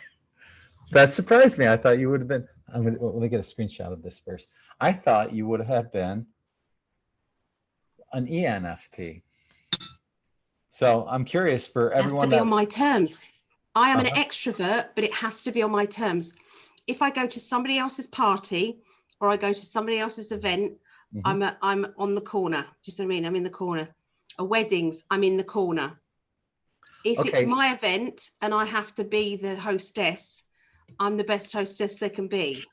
That surprised me. I thought you would have been. Let me get a screenshot of this first. I thought you would have been an ENFP. So I'm curious for everyone. It has to be on my terms. I am an extrovert, but it has to be on my terms. If I go to somebody else's party or I go to somebody else's event, I'm on the corner. Just what I mean, I'm in the corner. At weddings, I'm in the corner. If it's my event and I have to be the hostess, I'm the best hostess there can be.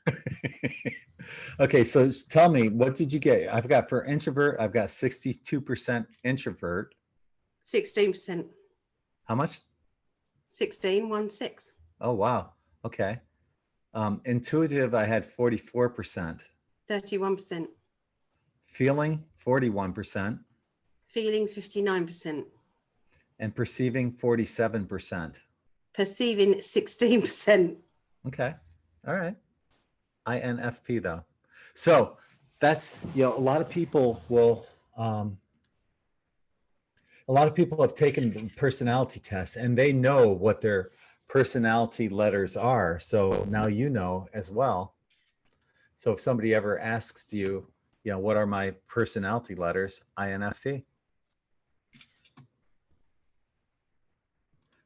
Okay, so tell me, what did you get? I've got for introvert, I've got 62% introvert. 16%. How much? 16. Oh, wow. Okay. Intuitive, I had 44%. 31%. Feeling, 41%. Feeling, 59%. And perceiving, 47%. Perceiving, 16%. Okay. All right. INFP though. So that's, a lot of people will, a lot of people have taken personality tests and they know what their personality letters are. So now you know as well. So if somebody ever asks you, what are my personality letters? INFP.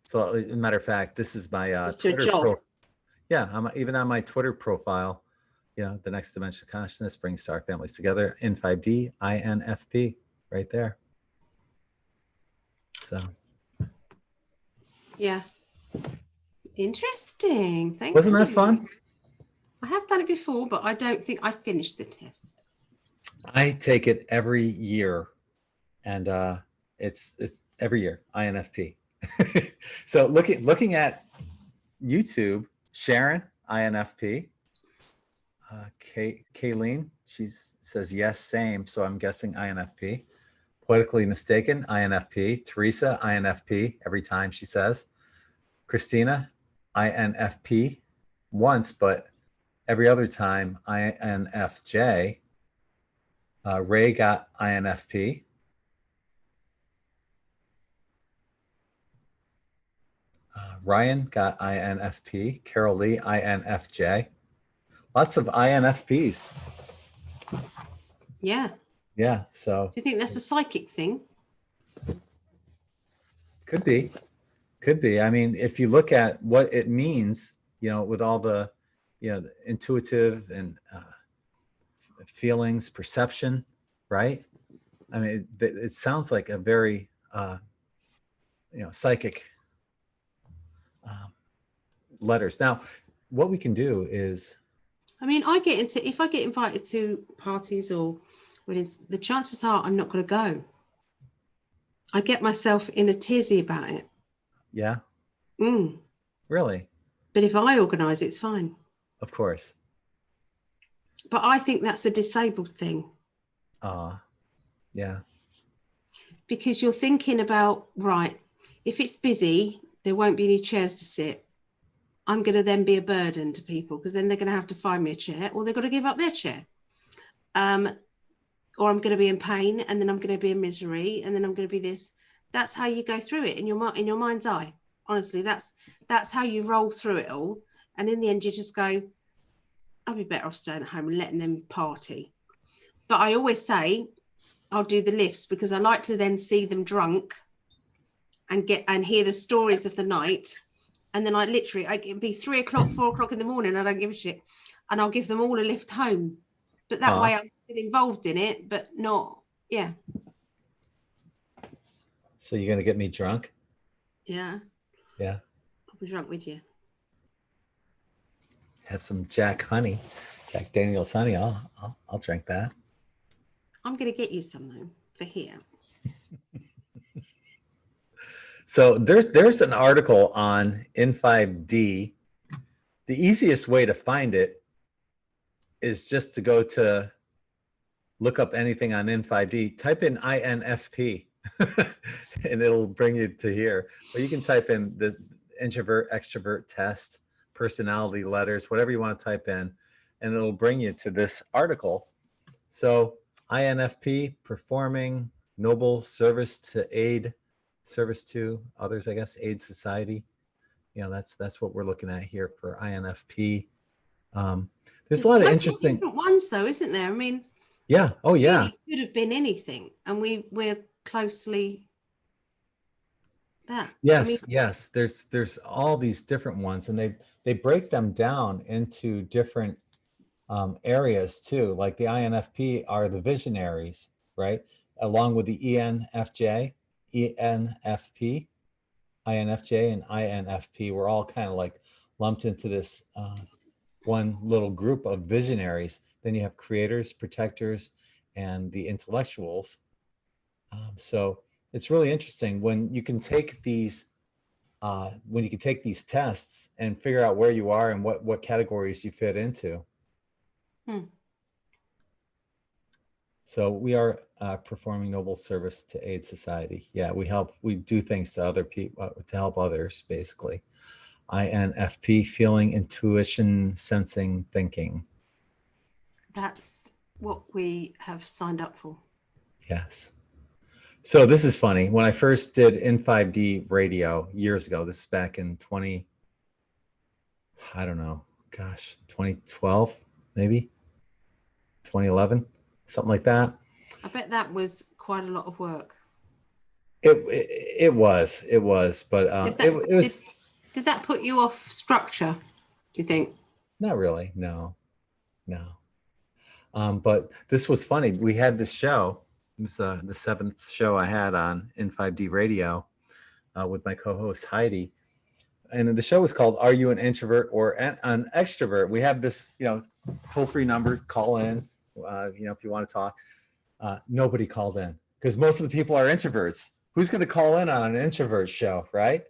So as a matter of fact, this is my Twitter. I'm even on my Twitter profile. The next dimension of consciousness brings star families together in 5D, INFP, right there. So. Yeah. Interesting. Thank you. Wasn't that fun? I have done it before, but I don't think I finished the test. I take it every year, and it's every year, INFP. So looking at YouTube, Sharon, INFP. Kayleen, she says yes, same. So I'm guessing INFP. Poetically mistaken, INFP. Teresa, INFP, every time she says. Christina, INFP once, but every other time, INFJ. Ray got INFP. Ryan got INFP. Carol Lee, INFJ. Lots of INFPs. Yeah. Yeah. So. Do you think that's a psychic thing? Could be. I mean, if you look at what it means, with all the, the intuitive and feelings, perception, right? I mean, it sounds like a very, psychic letters. Now, what we can do is. I mean, if I get invited to parties or weddings, the chances are I'm not going to go. I get myself in a tizzy about it. Yeah. Really? But if I organise it, it's fine. Of course. But I think that's a disabled thing. Yeah. Because you're thinking about, right, if it's busy, there won't be any chairs to sit. I'm going to then be a burden to people because then they're going to have to find me a chair or they've got to give up their chair. Or I'm going to be in pain and then I'm going to be in misery and then I'm going to be this. That's how you go through it in your mind's eye. Honestly, that's how you roll through it all. And in the end, you just go, I'll be better off staying at home and letting them party. But I always say, I'll do the lifts because I like to then see them drunk and hear the stories of the night. And then it can be 3 o'clock, 4 o'clock in the morning. I don't give a shit. and I'll give them all a lift home. But that way I'm still involved in it, but not, yeah. So you're going to get me drunk? Yeah. Yeah. I'll be drunk with you. Have some Jack Daniel's honey. I'll drink that. I'm going to get you some though for here. So there's an article on N5D. The easiest way to find it is just to go to look up anything on N5D, type in INFP and it'll bring you to here. But you can type in the introvert, extrovert test, personality letters, whatever you want to type in, and it'll bring you to this article. So INFP, performing noble service to others, I guess, aid society. You know, that's what we're looking at here for INFP. There's a lot of interesting different ones though, isn't there? I mean, yeah. Oh yeah. It could have been anything, and we're closely that. Yes, I mean, yes. There's all these different ones, and they break them down into different areas too. Like the INFP are the visionaries, right? Along with the ENFJ, INFJ and INFP, we're all kind of like lumped into this one little group of visionaries. Then you have creators, protectors, and the intellectuals. So it's really interesting when you can take these tests and figure out where you are and what categories you fit into. So we are performing noble service to aid society. Yeah, we do things to other people to help others, basically. INFP, feeling, intuition, sensing, thinking. That's what we have signed up for. Yes. So this is funny. When I first did N5D radio years ago, this is back in 2012, maybe 2011, something like that. I bet that was quite a lot of work. It was, but did that put you off structure, do you think? Not really, no. But this was funny. We had this show. It was the 7th show I had on N5D radio with my co-host Heidi. And the show was called Are You an Introvert or an Extrovert? We have this, toll-free number, call in, if you want to talk. Nobody called in because most of the people are introverts. Who's going to call in on an introvert show, right?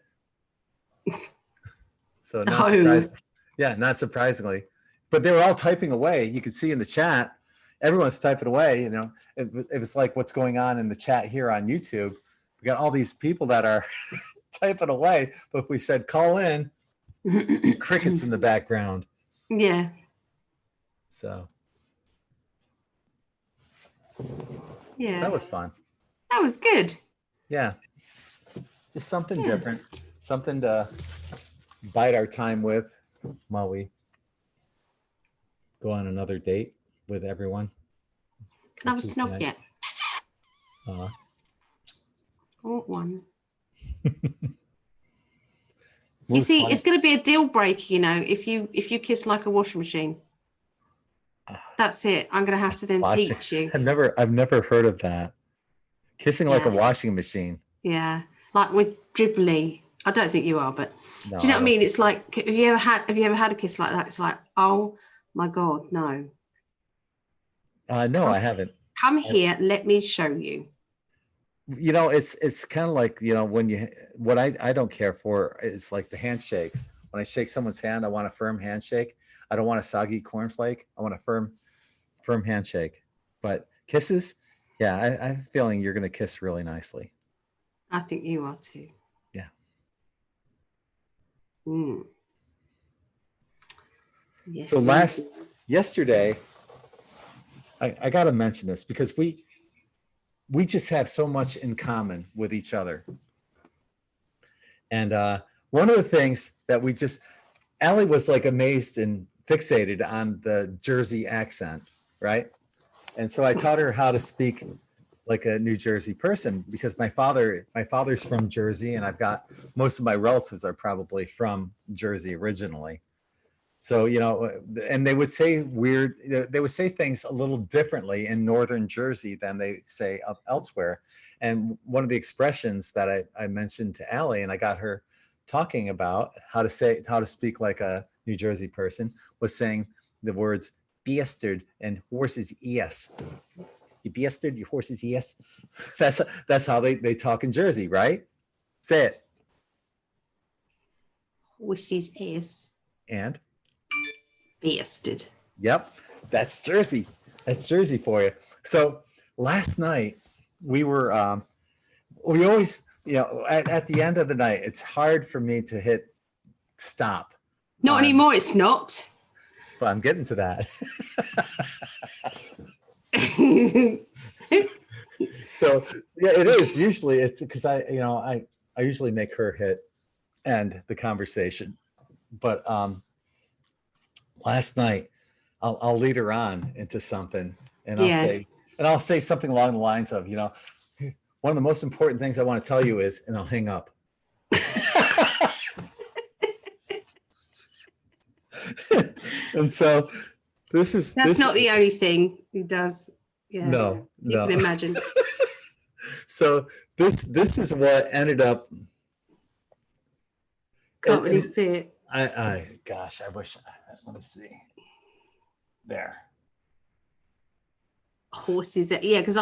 So not surprisingly. But they were all typing away. You could see in the chat, everyone's typing away. It was like what's going on in the chat here on YouTube. We got all these people that are typing away, but if we said call in, crickets in the background. Yeah. So that was fun. That was good. Yeah. Just something different, something to bide our time with while we go on another date with everyone. Can I have a snog yet? I want one. You see, it's going to be a deal breaker, if you kiss like a washing machine. That's it. I'm going to have to then teach you. I've never heard of that. Kissing like a washing machine. Yeah, like with dribbly. I don't think you are, but do you know what I mean? It's like, have you ever had a kiss like that? It's like, oh my God, no. No, I haven't. Come here, let me show you. It's kind of like, what I don't care for is like the handshakes. When I shake someone's hand, I want a firm handshake. I don't want a soggy cornflake. I want a firm handshake. But kisses, I have a feeling you're going to kiss really nicely. I think you are too. Yeah. Yes. So yesterday, I got to mention this because we just have so much in common with each other. And one of the things that Ali was like amazed and fixated on the Jersey accent, right? And so I taught her how to speak like a New Jersey person because my father's from Jersey, and I've got most of my relatives are probably from Jersey originally. So, and they would say they would say things a little differently in Northern Jersey than they say elsewhere. And one of the expressions that I mentioned to Ali, and I got her talking about how to speak like a New Jersey person, was saying the words "bastard" and "horse's es." You bastard, you horse's es. That's how they talk in Jersey, right? Say it. Horse's es. And bastard. Yep, that's Jersey. That's Jersey for you. So last night we were we always, at the end of the night, it's hard for me to hit stop. Not anymore, it's not. But I'm getting to that. So yeah, it is. Usually it's because I usually make her hit end the conversation. But last night I'll lead her on into something, and I'll say something along the lines of, one of the most important things I want to tell you is, and I'll hang up. And so that's not the only thing he does. Yeah. No. You can imagine. So this is what ended up. Can't really see it. Gosh, I wish. Let me see. There. Horses, yeah, because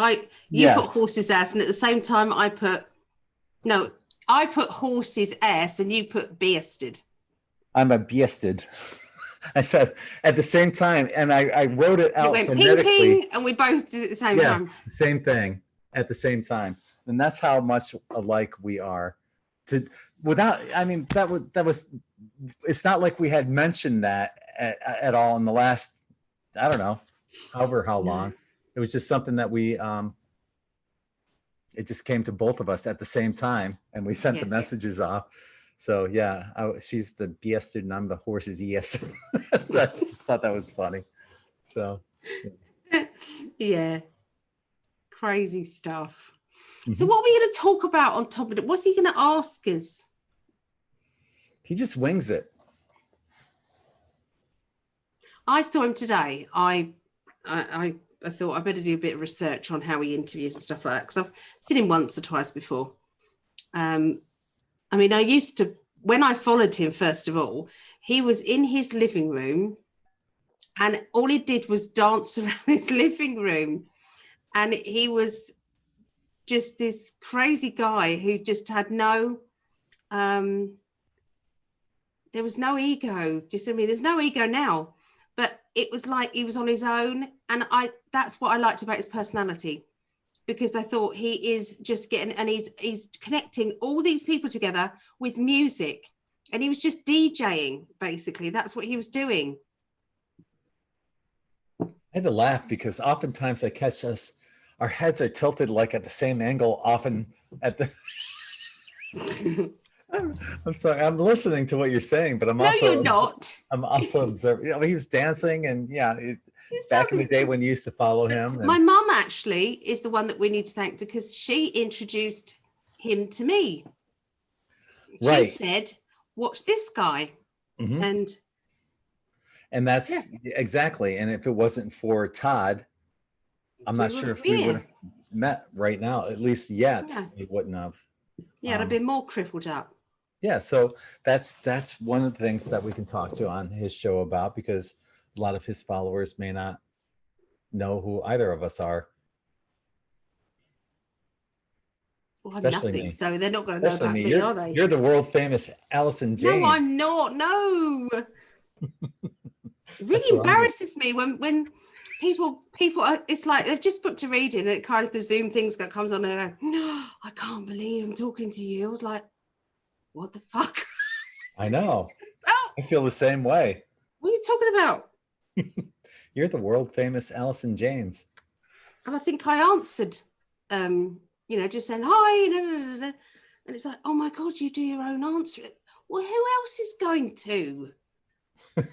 you put horses ass, and at the same time I put horses ass, and you put bastard. I'm a bastard. I said at the same time, and I wrote it out phonetically. Ping, ping, and we both did it at the same time. Same thing at the same time, and that's how much alike we are. That was. It's not like we had mentioned that at all in the last, I don't know, how long. It was just something that we. It just came to both of us at the same time, and we sent the messages off. So yeah, she's the bastard and I'm the horse's es. So I just thought that was funny. So yeah, crazy stuff. Mm-hmm. So what are we going to talk about on top of it? What's he going to ask us? He just wings it. I saw him today. I thought I better do a bit of research on how he interviews and stuff like that, because I've seen him once or twice before. I used to, when I followed him, first of all, he was in his living room and all he did was dance around his living room. And he was just this crazy guy who just had there was no ego. There's no ego now, but it was like he was on his own. And that's what I liked about his personality. Because I thought he is just he's connecting all these people together with music, and he was just DJing, basically. That's what he was doing. I had to laugh because oftentimes I catch our heads are tilted like at the same angle, often at the. I'm sorry, I'm listening to what you're saying, but I'm also. No, you're not. I'm also observing. He was dancing, and back in the day when you used to follow him. My mum actually is the one that we need to thank, because she introduced him to me. She said, watch this guy. Mm-hmm. And that's exactly. And if it wasn't for Todd, I'm not sure if we would have met right now, at least yet. Yeah. We wouldn't have. Yeah, it'd have been more crippled up. Yeah, so that's one of the things that we can talk to on his show about, because a lot of his followers may not know who either of us are. Well, especially nothing, me. So they're not going to know about me, are they? You're the world famous Alison Jane. No, I'm not. No. It really embarrasses me when people are, it's like they've just booked a reading and it kind of the Zoom things that comes on and I can't believe I'm talking to you. I was like, what the fuck? I know. I feel the same way. What are you talking about? You're the world famous Alison Janes. And I think I answered, just saying hi, and it's like, oh my God, you do your own answer. Well, who else is going to? I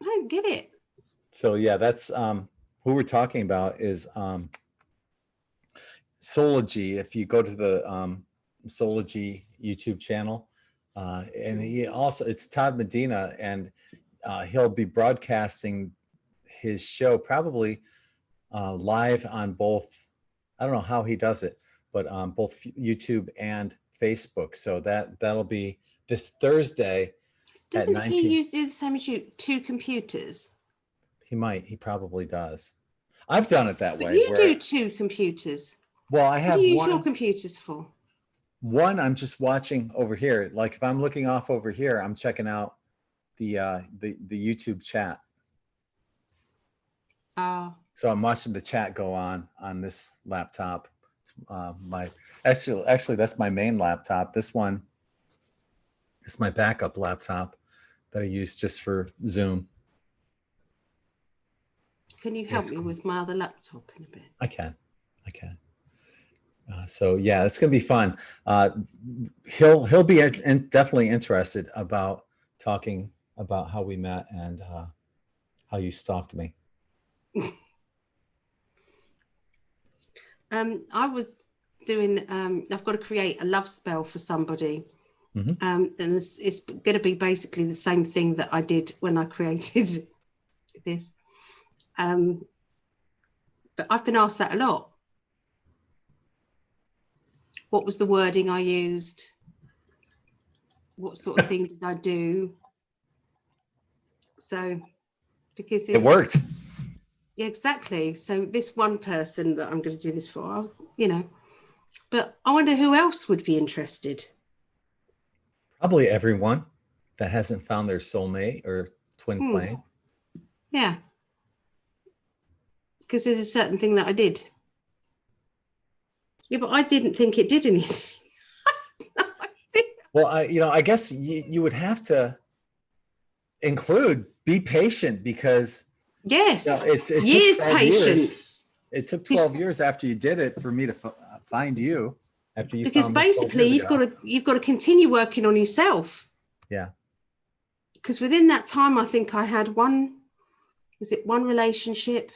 don't get it. So yeah, that's who we're talking about is Soology. If you go to the Soology YouTube channel, And he also, it's Todd Medina, and he'll be broadcasting his show probably live on both. I don't know how he does it, but on both YouTube and Facebook. So that'll be this Thursday. Doesn't he use the same as you, 2 computers? He probably does. I've done it that way. You do 2 computers. Well, I have. What do you use your computers for? One, I'm just watching over here. Like if I'm looking off over here, I'm checking out the YouTube chat. Oh. So I'm watching the chat go on this laptop. It's actually that's my main laptop. This one is my backup laptop that I use just for Zoom. Can you help me with my other laptop in a bit? I can. So yeah, it's gonna be fun. He'll be definitely interested about talking about how we met and how you stalked me. I was doing. I've got to create a love spell for somebody, and it's going to be basically the same thing that I did when I created this. But I've been asked that a lot. What was the wording I used? What sort of thing did I do? So, because it worked. Yeah, exactly. So this one person that I'm going to do this for, but I wonder who else would be interested. Probably everyone that hasn't found their soulmate or twin flame. Yeah. Because there's a certain thing that I did. Yeah, but I didn't think it did anything. Well, I guess you would have to include be patient because yes, it years patient. It took 12 years after you did it for me to find you. After you because basically you've got to continue working on yourself. Yeah. Because within that time, I think I had one relationship,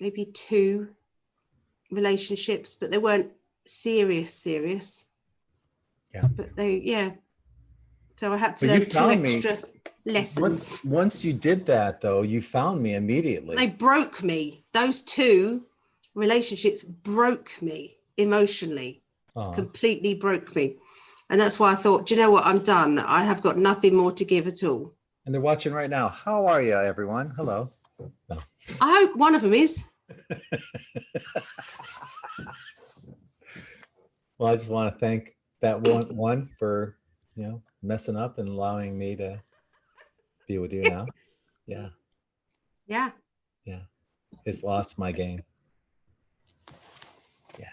maybe 2 relationships, but they weren't serious. Yeah. But so I had to learn 2 extra lessons. Once you did that, though, you found me immediately. They broke me. Those 2 relationships broke me emotionally. Completely broke me. And that's why I thought, do you know what? I'm done. I have got nothing more to give at all. And they're watching right now. How are you, everyone? Hello. No. I hope one of them is. Well, I just want to thank that one for, messing up and allowing me to be with you now. Yeah. Yeah. Yeah. It's lost my game. Yeah.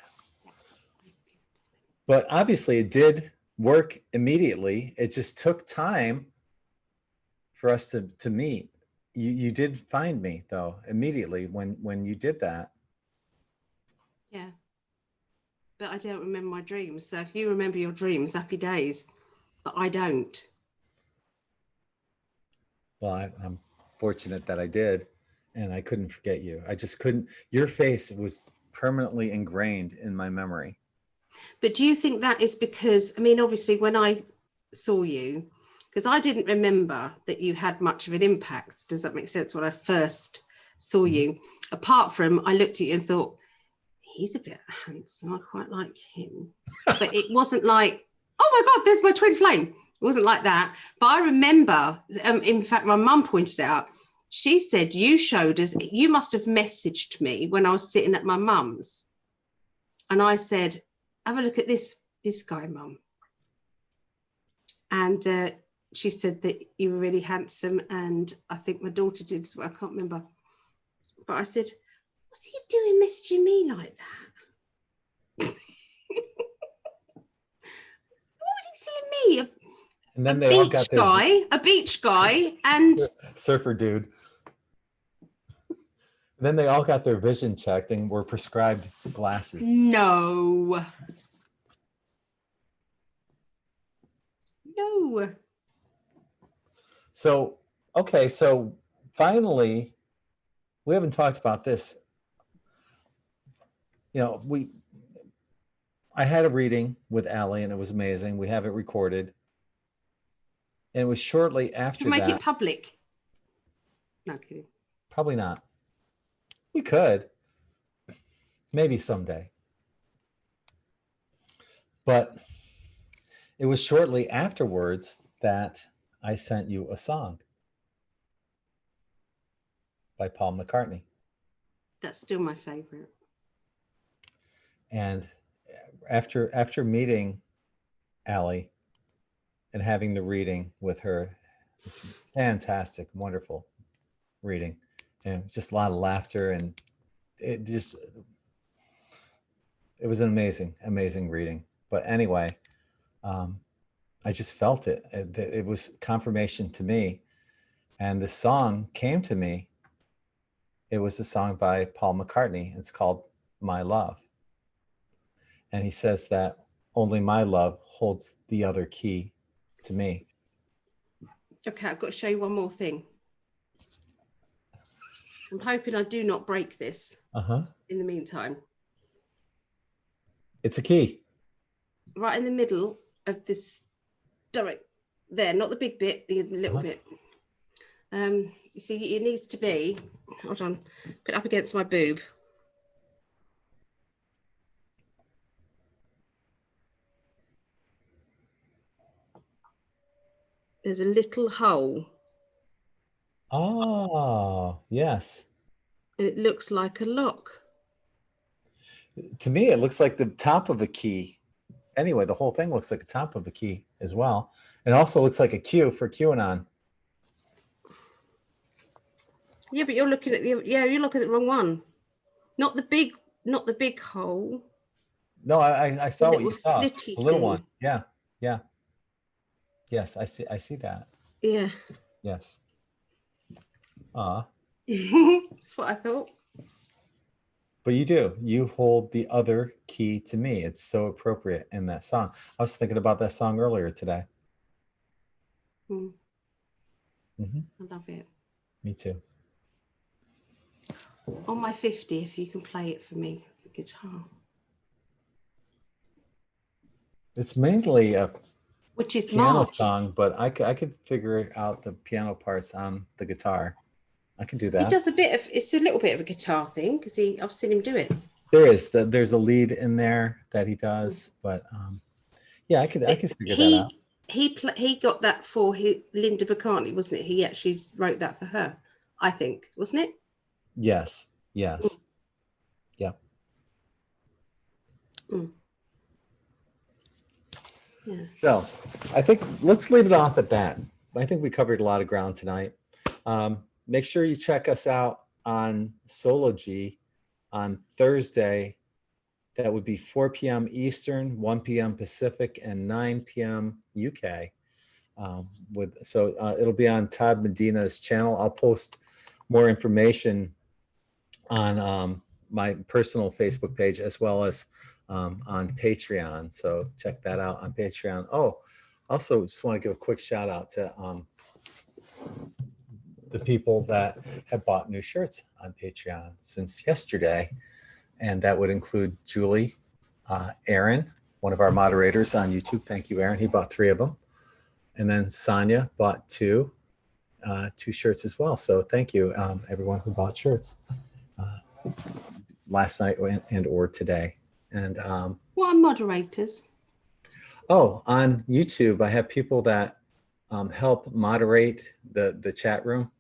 But obviously it did work immediately. It just took time for us to meet. You did find me though immediately when you did that. Yeah. But I don't remember my dreams. So if you remember your dreams, happy days. But I don't. Well, I'm fortunate that I did, and I couldn't forget you. I just couldn't. Your face was permanently ingrained in my memory. But do you think that is because, obviously when I saw you, because I didn't remember that you had much of an impact. Does that make sense? When I first saw you, apart from I looked at you and thought, he's a bit handsome. I quite like him. But it wasn't like, oh my God, there's my twin flame. It wasn't like that. But I remember, in fact, my mum pointed it out. She said, you showed us, you must have messaged me when I was sitting at my mum's. And I said, have a look at this guy, Mum. And she said that you were really handsome. And I think my daughter did as well. I can't remember. But I said, what's he doing messaging me like that? What would he see in me? And then they all got a beach guy and surfer dude. And then they all got their vision checked and were prescribed glasses. No. So, okay, so finally, we haven't talked about this. I I had a reading with Ali, and it was amazing. We have it recorded. And it was shortly after to make that. it public. No kidding. Probably not. We could. Maybe someday. But it was shortly afterwards that I sent you a song by Paul McCartney. That's still my favorite. And after meeting Ali and having the reading with her, it's fantastic, wonderful reading, and just a lot of laughter, and it was an amazing reading. But anyway, I just felt it. It was confirmation to me, and the song came to me. It was a song by Paul McCartney. It's called My Love. And he says that only my love holds the other key to me. Okay, I've got to show you one more thing. I'm hoping I do not break this in the meantime. It's a key. Right in the middle of this, direct there, not the big bit, the little bit. You see, it needs to be, hold on, put it up against my boob. There's a little hole. Oh, yes. And it looks like a lock. To me, it looks like the top of a key. Anyway, the whole thing looks like the top of a key as well. It also looks like a Q for QAnon. Yeah, but you're looking at you're looking at the wrong one. Not the big hole. No, I saw what you saw. Slitty The little thing. one. Yeah. Yeah. Yes, I see that. Yeah. Yes. That's what I thought. But you do. You hold the other key to me. It's so appropriate in that song. I was thinking about that song earlier today. I love it. Me too. On my 50th, you can play it for me, the guitar. It's mainly a piano March song, but I could figure out the piano parts on the guitar. I can do that. He does it's a little bit of a guitar thing because I've seen him do it. There's a lead in there that he does, but yeah, I could figure that out. He got that for Linda McCartney, wasn't it? He actually wrote that for her, I think, wasn't it? Yes. Yeah. Yeah. So I think let's leave it off at that. I think we covered a lot of ground tonight. Make sure you check us out on Sology on Thursday. That would be 4 p.m. Eastern, 1 p.m. Pacific, and 9 p.m. UK. It'll be on Todd Medina's channel. I'll post more information on my personal Facebook page as well as on Patreon. So check that out on Patreon. Oh, also just want to give a quick shout out to the people that have bought new shirts on Patreon since yesterday. And that would include Julie, Aaron, one of our moderators on YouTube. Thank you, Aaron. He bought 3 of them. And then Sonia bought 2 shirts as well. So thank you, everyone who bought shirts last night and or today. And what are moderators? Oh, on YouTube, I have people that help moderate the chat room.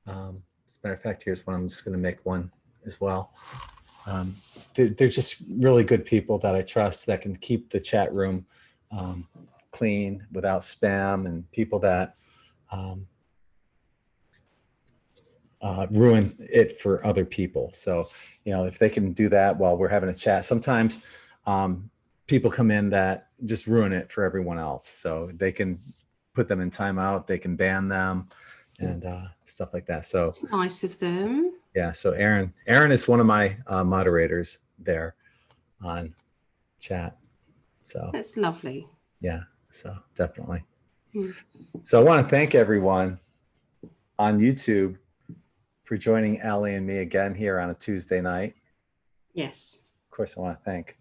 As a matter of fact, here's one. I'm just going to make one as well. They're just really good people that I trust that can keep the chat room clean without spam and people that ruin it for other people. So, if they can do that while we're having a chat, sometimes people come in that just ruin it for everyone else. So they can put them in timeout, they can ban them and stuff like that. So it's nice of them. Yeah. So Aaron is one of my moderators there on chat. So that's lovely. Yeah. So definitely. So I want to thank everyone on YouTube for joining Ali and me again here on a Tuesday night. Yes. Of course, I want to thank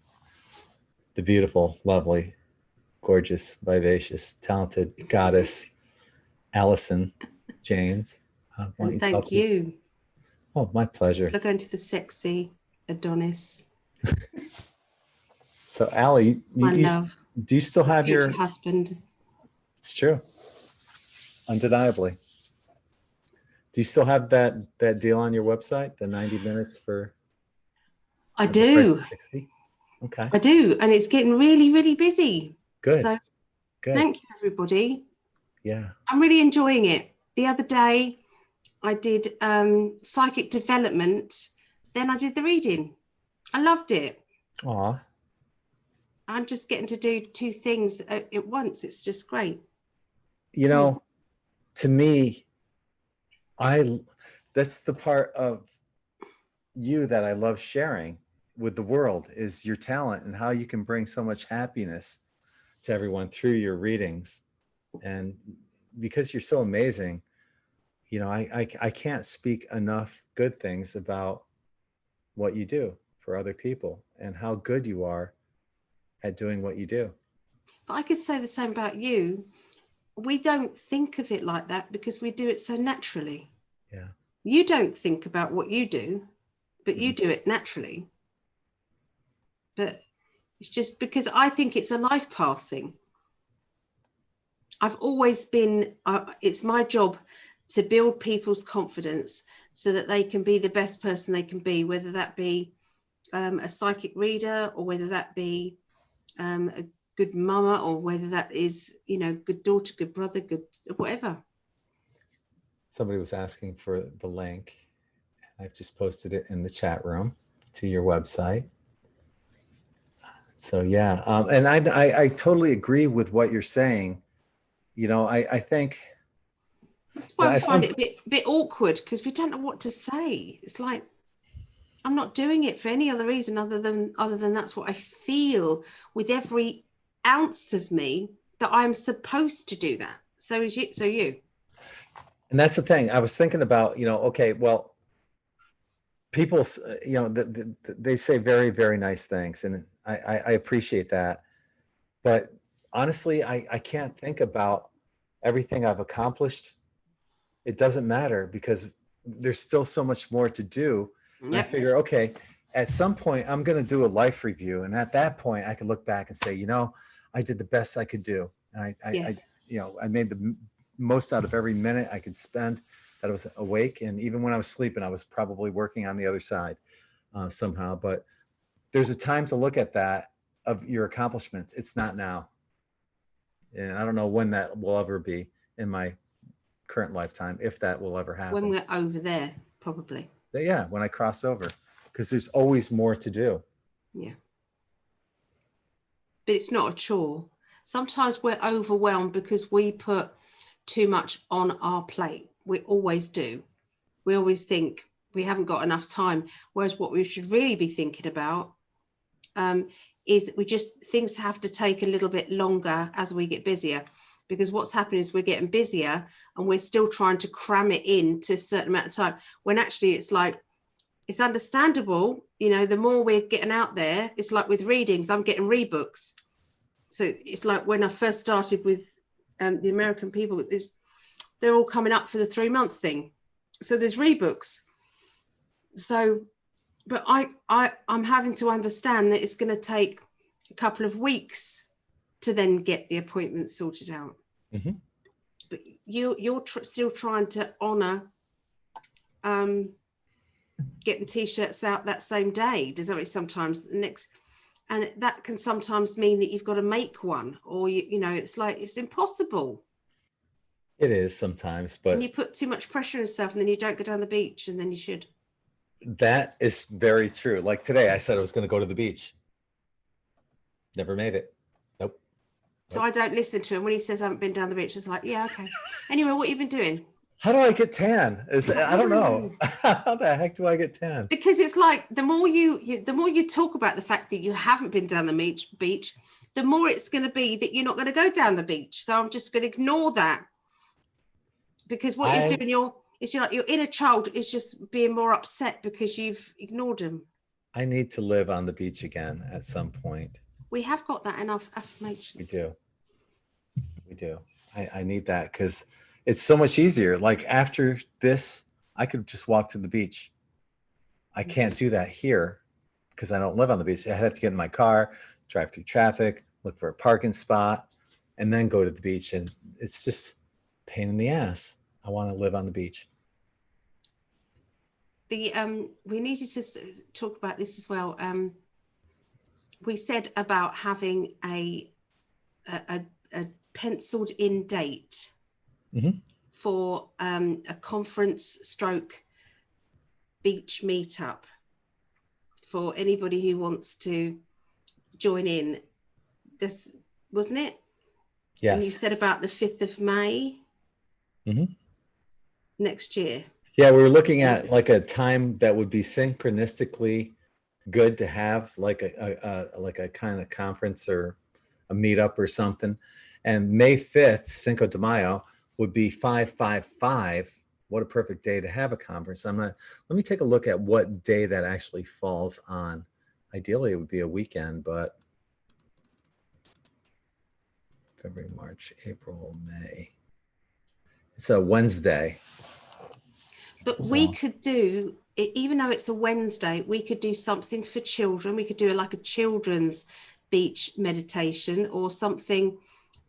the beautiful, lovely, gorgeous, vivacious, talented goddess, Alison Janes. And thank you. Oh, my pleasure. Look into the sexy Adonis. So, Ali, love. Do you still have your husband? It's true. Undeniably. Do you still have that deal on your website, the 90 minutes for? I do. 60? Okay. I do, and it's getting really, really busy. Good. So, good. Thank you, everybody. Yeah. I'm really enjoying it. The other day, I did psychic development. Then I did the reading. I loved it. Aw. I'm just getting to do two things at once. It's just great. You know, to me, that's the part of you that I love sharing with the world, is your talent and how you can bring so much happiness to everyone through your readings. And because you're so amazing, you know, I can't speak enough good things about what you do for other people and how good you are at doing what you do. But I could say the same about you. We don't think of it like that because we do it so naturally. Yeah. You don't think about what you do, but you do it naturally. But it's just because I think it's a life path thing. I've always been, it's my job to build people's confidence so that they can be the best person they can be, whether that be a psychic reader, or whether that be a good mama, or whether that is, you know, good daughter, good brother, good whatever. Somebody was asking for the link. I've just posted it in the chat room to your website. So yeah, and I totally agree with what you're saying. You know, I think that's why I find it a bit awkward, because we don't know what to say. It's like, I'm not doing it for any other reason other than that's what I feel with every ounce of me, that I'm supposed to do that. So is you. So you. And that's the thing. I was thinking about, you know, okay, well, people, you know, they say very, very nice things, and I appreciate that. But honestly, I can't think about everything I've accomplished. It doesn't matter, because there's still so much more to do. Yep. And I figure, okay, at some point I'm going to do a life review. And at that point I can look back and say, you know, I did the best I could do. And yes. you know, I made the most out of every minute I could spend that I was awake. And even when I was sleeping, I was probably working on the other side somehow. But there's a time to look at that, of your accomplishments. It's not now. And I don't know when that will ever be in my current lifetime, if that will ever happen. When we're over there, probably. But yeah, when I cross over, because there's always more to do. Yeah. But it's not a chore. Sometimes we're overwhelmed because we put too much on our plate. We always do. We always think we haven't got enough time. Whereas what we should really be thinking about is things have to take a little bit longer as we get busier. Because what's happening is we're getting busier and we're still trying to cram it into a certain amount of time, when actually it's like, it's understandable, you know, the more we're getting out there. It's like with readings, I'm getting rebooks. So it's like when I first started with the American people, they're all coming up for the 3-month thing. So there's rebooks. So, but I'm having to understand that it's going to take a couple of weeks to then get the appointment sorted out. Mm-hmm. But you're still trying to honor getting t-shirts out that same day, does that mean sometimes and that can sometimes mean that you've got to make one, or you know, it's like, it's impossible. It is sometimes, but and you put too much pressure on yourself, and then you don't go down the beach, and then you should. That is very true. Like today I said I was going to go to the beach, never made it. Nope. So I don't listen to him when he says I haven't been down the beach. It's like, yeah, okay. Anyway, what have you been doing? How do I get tan? I don't know. How the heck do I get tan? Because it's like, the more you talk about the fact that you haven't been down the beach, the more it's going to be that you're not going to go down the beach. So I'm just going to ignore that, because what you're doing, it's like your inner child is just being more upset because you've ignored him. I need to live on the beach again at some point. We have got that in our affirmations. We do. I need that because it's so much easier. Like after this, I could just walk to the beach. I can't do that here because I don't live on the beach. I have to get in my car, drive through traffic, look for a parking spot, and then go to the beach. And it's just a pain in the ass. I want to live on the beach. We needed to talk about this as well. We said about having a penciled in date for a conference stroke beach meetup for anybody who wants to join in. This wasn't it? Yes. And you said about the 5th of May next year. Yeah, we were looking at like a time that would be synchronistically good to have, like a kind of conference or a meetup or something. And May 5th, Cinco de Mayo, would be 555. What a perfect day to have a conference. Let me take a look at what day that actually falls on. Ideally, it would be a weekend, but February, March, April, May. It's a Wednesday. But we could do, even though it's a Wednesday, we could do something for children. We could do like a children's beach meditation or something. Do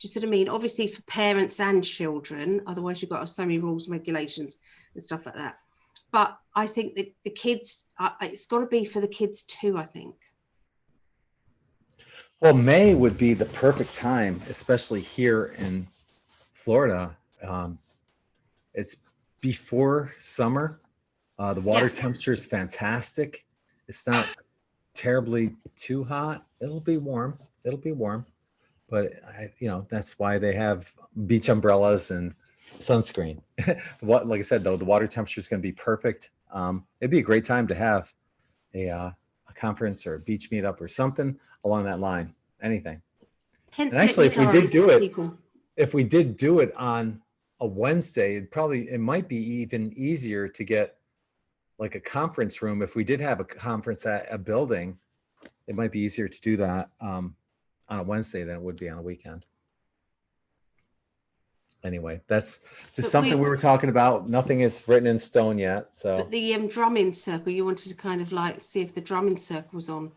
you see what I mean? Obviously for parents and children, otherwise you've got so many rules and regulations and stuff like that. But I think that the kids, it's got to be for the kids too, I think. Well, May would be the perfect time, especially here in Florida. It's before summer. The water temperature is fantastic. It's not terribly too hot. It'll be warm. But that's why they have beach umbrellas and sunscreen. Like I said, though, the water temperature is going to be perfect. It'd be a great time to have a conference or a beach meetup or something along that line. Anything. And actually, if we did do it on a Wednesday, it might be even easier to get like a conference room. If we did have a conference at a building, it might be easier to do that on a Wednesday than it would be on a weekend. Anyway, that's just something we were talking about. Nothing is written in stone yet. So, but the drumming circle, you wanted to kind of like see if the drumming circle was on.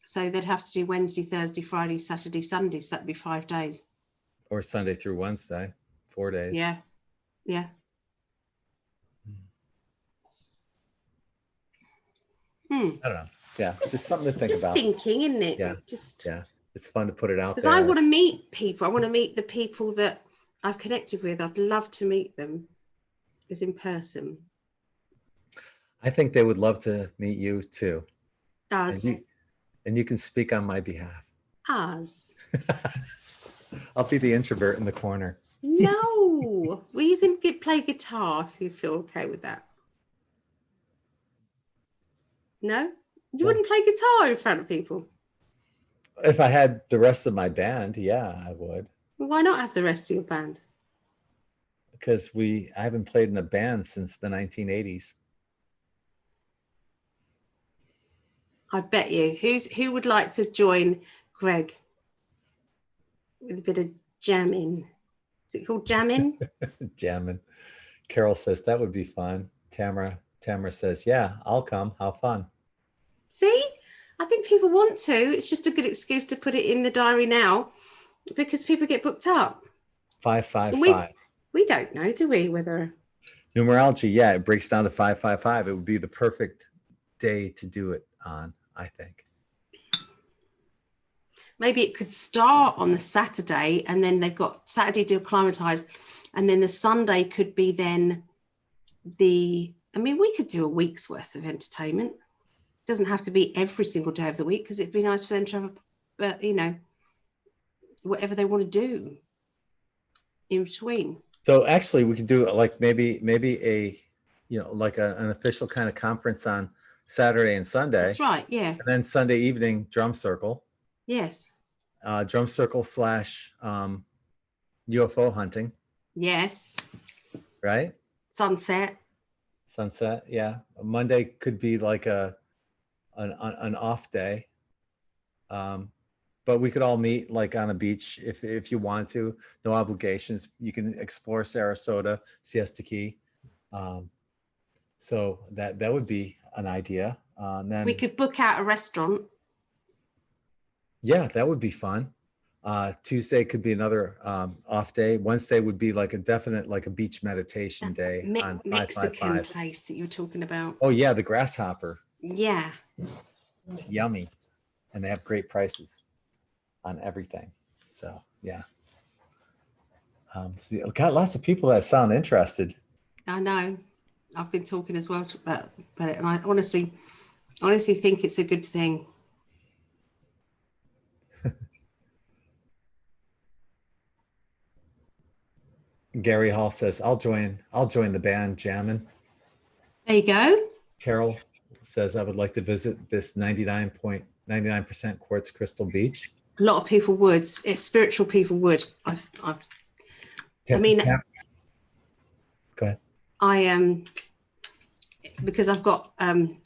So they'd have to do Wednesday, Thursday, Friday, Saturday, Sunday. So that'd be 5 days. Or Sunday through Wednesday, 4 days. Yeah. I don't know. Yeah, just something to think about. Thinking, isn't it? Yeah. It's fun to put it out there. Because I want to meet people. I want to meet the people that I've connected with. I'd love to meet them as in person. I think they would love to meet you too. And you can speak on my behalf. Us. I'll be the introvert in the corner. No. Well, you can play guitar if you feel okay with that. No? You wouldn't play guitar in front of people? If I had the rest of my band, yeah, I would. Well, why not have the rest of your band? Because I haven't played in a band since the 1980s. I bet you. Who would like to join Greg with a bit of jamming? Is it called jamming? Jamming. Carol says that would be fun. Tamara says, yeah, I'll come. How fun. See, I think people want to. It's just a good excuse to put it in the diary now because people get booked up. 555. We don't know, do we? Whether numerology, yeah, it breaks down to 555. It would be the perfect day to do it on, I think. Maybe it could start on the Saturday and then they've got Saturday to acclimatise and then the Sunday could be then we could do a week's worth of entertainment. It doesn't have to be every single day of the week because it'd be nice for them to have, whatever they want to do in between. So actually we could do like maybe a, like an official kind of conference on Saturday and Sunday. That's right, yeah. And then Sunday evening, drum circle. Yes. Drum circle / UFO hunting. Yes. Right? Sunset, yeah. Monday could be like an off day. but we could all meet like on a beach if you want to. No obligations. You can explore Sarasota, Siesta Key. So that would be an idea. And then we could book out a restaurant. Yeah, that would be fun. Tuesday could be another off day. Wednesday would be like a definite, like a beach meditation day on Mexican place that you were talking about. Oh yeah, the Grasshopper. Yeah. It's yummy. And they have great prices on everything. So yeah. So got lots of people that sound interested. I know. I've been talking as well about it, and I honestly think it's a good thing. Gary Hall says, I'll join the band jamming. There you go. Carol says, I would like to visit this 99.99% quartz crystal beach. A lot of people would. Spiritual people would. I mean, go ahead. I because I've got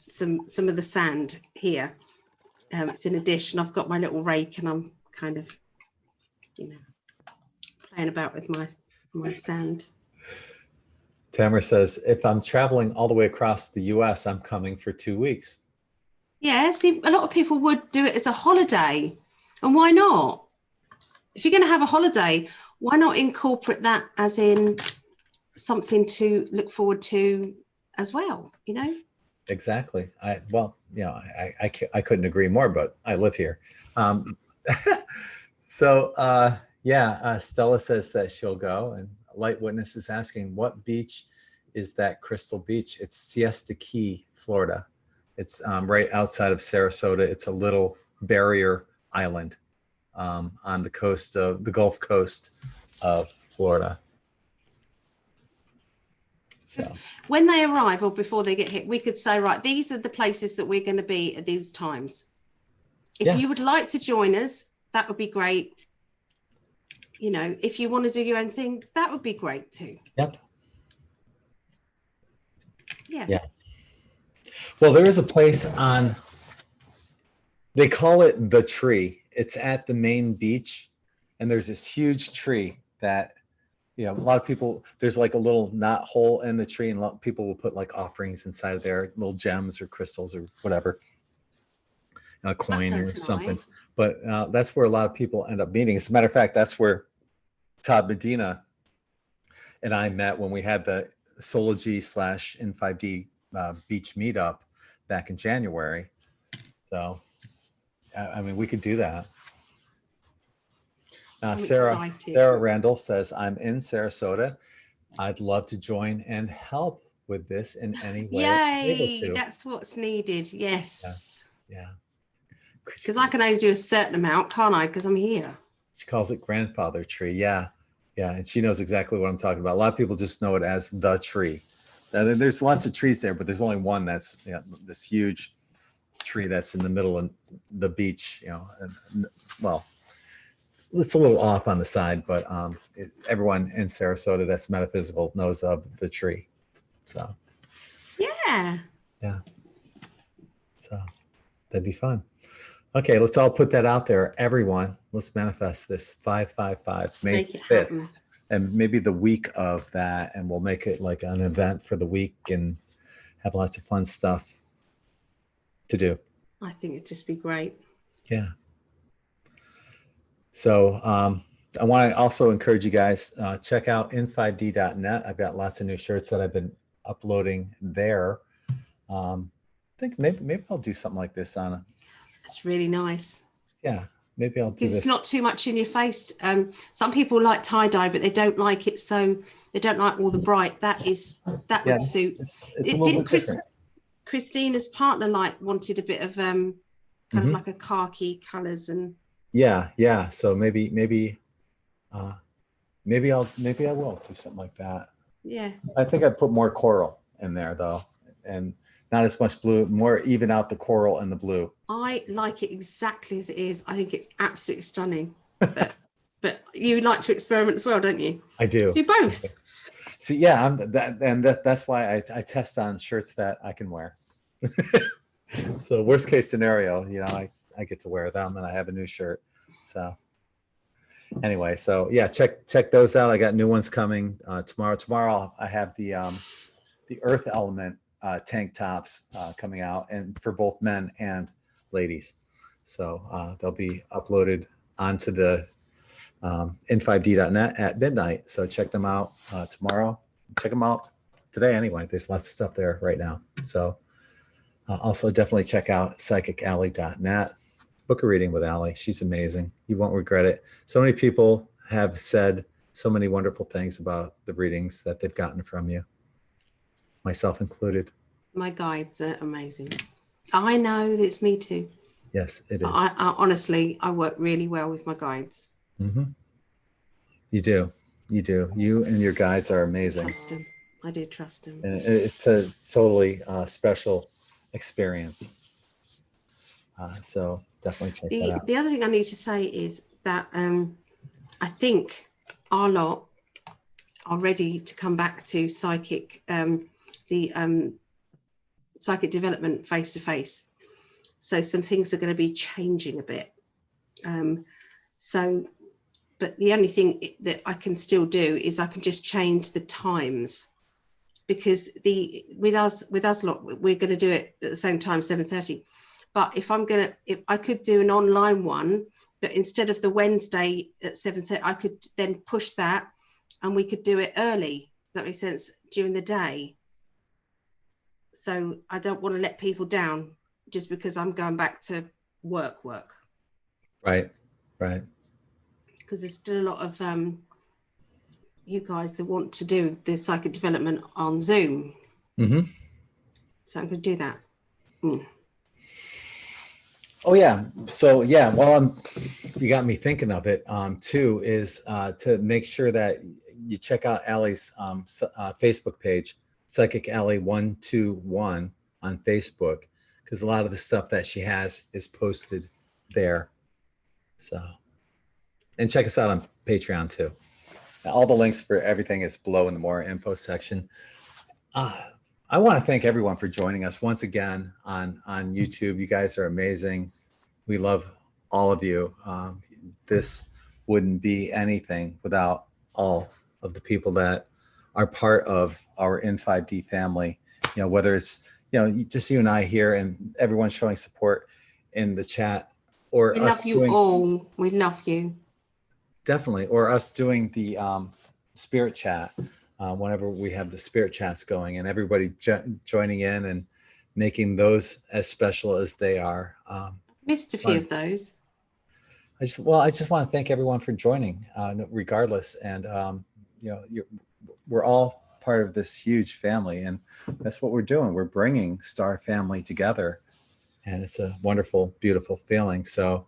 some of the sand here. It's in a dish, and I've got my little rake, and I'm kind of, playing about with my sand. Tamara says, if I'm traveling all the way across the US, I'm coming for 2 weeks. Yeah, see, a lot of people would do it as a holiday. And why not? If you're going to have a holiday, why not incorporate that as in something to look forward to as well, Exactly. I couldn't agree more, but I live here. So Stella says that she'll go, and Light Witness is asking, what beach is that crystal beach? It's Siesta Key, Florida. It's right outside of Sarasota. It's a little barrier island on the coast of the Gulf Coast of Florida. So when they arrive or before they get hit, we could say, right, these are the places that we're going to be at these times. If you would like to join us, that would be great. If you want to do your own thing, that would be great too. Yep. Yeah. Well, there is a place they call it The Tree. It's at the main beach, and there's this huge tree that, a lot of people, there's like a little knot hole in the tree, and a lot of people will put like offerings inside of there, little gems or crystals or whatever, a coin or something. Nice. But that's where a lot of people end up meeting. As a matter of fact, that's where Todd Medina and I met when we had the Sology / In5D beach meetup back in January. So, I mean, we could do that. Sarah Randall says, I'm in Sarasota. I'd love to join and help with this in any way. Yay, that's what's needed. Yes. Yeah. Because I can only do a certain amount, can't I? Because I'm here. She calls it grandfather tree. Yeah. And she knows exactly what I'm talking about. A lot of people just know it as the tree. Now, there's lots of trees there, but there's only one that's this huge tree that's in the middle of the beach, well, it's a little off on the side, but everyone in Sarasota that's metaphysical knows of the tree. So yeah. So that'd be fun. Okay, let's all put that out there. Everyone, let's manifest this 555 May 5th, and maybe the week of that, and we'll make it like an event for the week and have lots of fun stuff to do. I think it'd just be great. Yeah. So I want to also encourage you guys, check out in5d.net. I've got lots of new shirts that I've been uploading there. I think maybe I'll do something like this on. That's really nice. Yeah, maybe I'll do this. It's not too much in your face. Some people like tie-dye, but they don't like it, so they don't like all the bright. That would suit. It's a little bit different. Christina's partner wanted a bit of kind of like a khaki colors and. Yeah. So maybe I will do something like that. Yeah. I think I'd put more coral in there though, and not as much blue, more even out the coral and the blue. I like it exactly as it is. I think it's absolutely stunning. But you like to experiment as well, don't you? I do. Do both. See, yeah, that's why I test on shirts that I can wear. So worst case scenario, I get to wear them and I have a new shirt. So anyway, so yeah, check those out. I got new ones coming tomorrow. Tomorrow I have the earth element tank tops coming out, and for both men and ladies. So they'll be uploaded onto the in5d.net at midnight. So check them out tomorrow. Check them out today anyway. There's lots of stuff there right now. So also definitely check out psychically.net. Book a reading with Ali. She's amazing. You won't regret it. So many people have said so many wonderful things about the readings that they've gotten from you, myself included. My guides are amazing. I know it's me too. Yes, it is. I honestly, I work really well with my guides. Mm-hmm. You do. You do. You and your guides are amazing. Trust them. I do trust them. And it's a totally special experience. So definitely check that out. The other thing I need to say is that I think our lot are ready to come back to psychic, psychic development face to face. So some things are going to be changing a bit. But the only thing that I can still do is I can just change the times, because with us lot, we're going to do it at the same time, 7:30. But if I could do an online one, but instead of the Wednesday at 7:30, I could then push that and we could do it early. Does that make sense? During the day. So I don't want to let people down just because I'm going back to work. Right. Because there's still a lot of you guys that want to do the psychic development on Zoom. Mm-hmm. So I'm going to do that. Oh yeah. So yeah, you got me thinking of it too, is to make sure that you check out Ali's Facebook page, Psychic Ali 121 on Facebook, because a lot of the stuff that she has is posted there. So, and check us out on Patreon too. All the links for everything is below in the more info section. I want to thank everyone for joining us once again on YouTube. You guys are amazing. We love all of you. This wouldn't be anything without all of the people that are part of our In5D family. You know, whether it's, just you and I here and everyone showing support in the chat, or we love you all. We love you. Definitely. Or us doing the spirit chat whenever we have the spirit chats going, and everybody joining in and making those as special as they are. Missed a few of those. I just want to thank everyone for joining, regardless. And we're all part of this huge family, and that's what we're doing. We're bringing Star Family together, and it's a wonderful, beautiful feeling. So,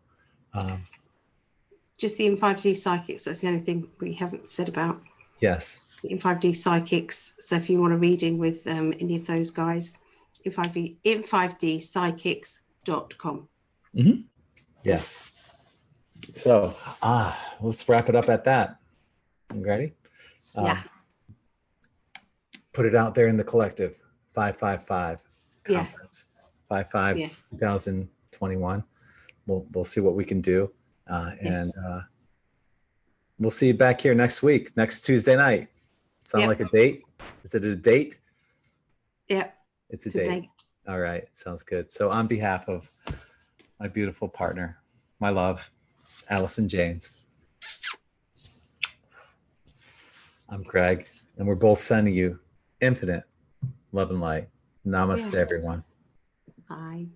just the In5D psychics. That's the only thing we haven't said about. Yes. The In5D psychics. So if you want a reading with any of those guys, in5dpsychics.com. Mm-hmm. Yes. So let's wrap it up at that. You ready? Yeah. Put it out there in the collective. 555 conference. Yeah. 5/5 2021. We'll see what we can do. And we'll see you back here next week, next Tuesday night. Sound like a date? Is it a date? Yeah. It's a date. All right. Sounds good. So on behalf of my beautiful partner, my love, Alison Janes, I'm Greg, and we're both sending you infinite love and light. Namaste, everyone. Bye.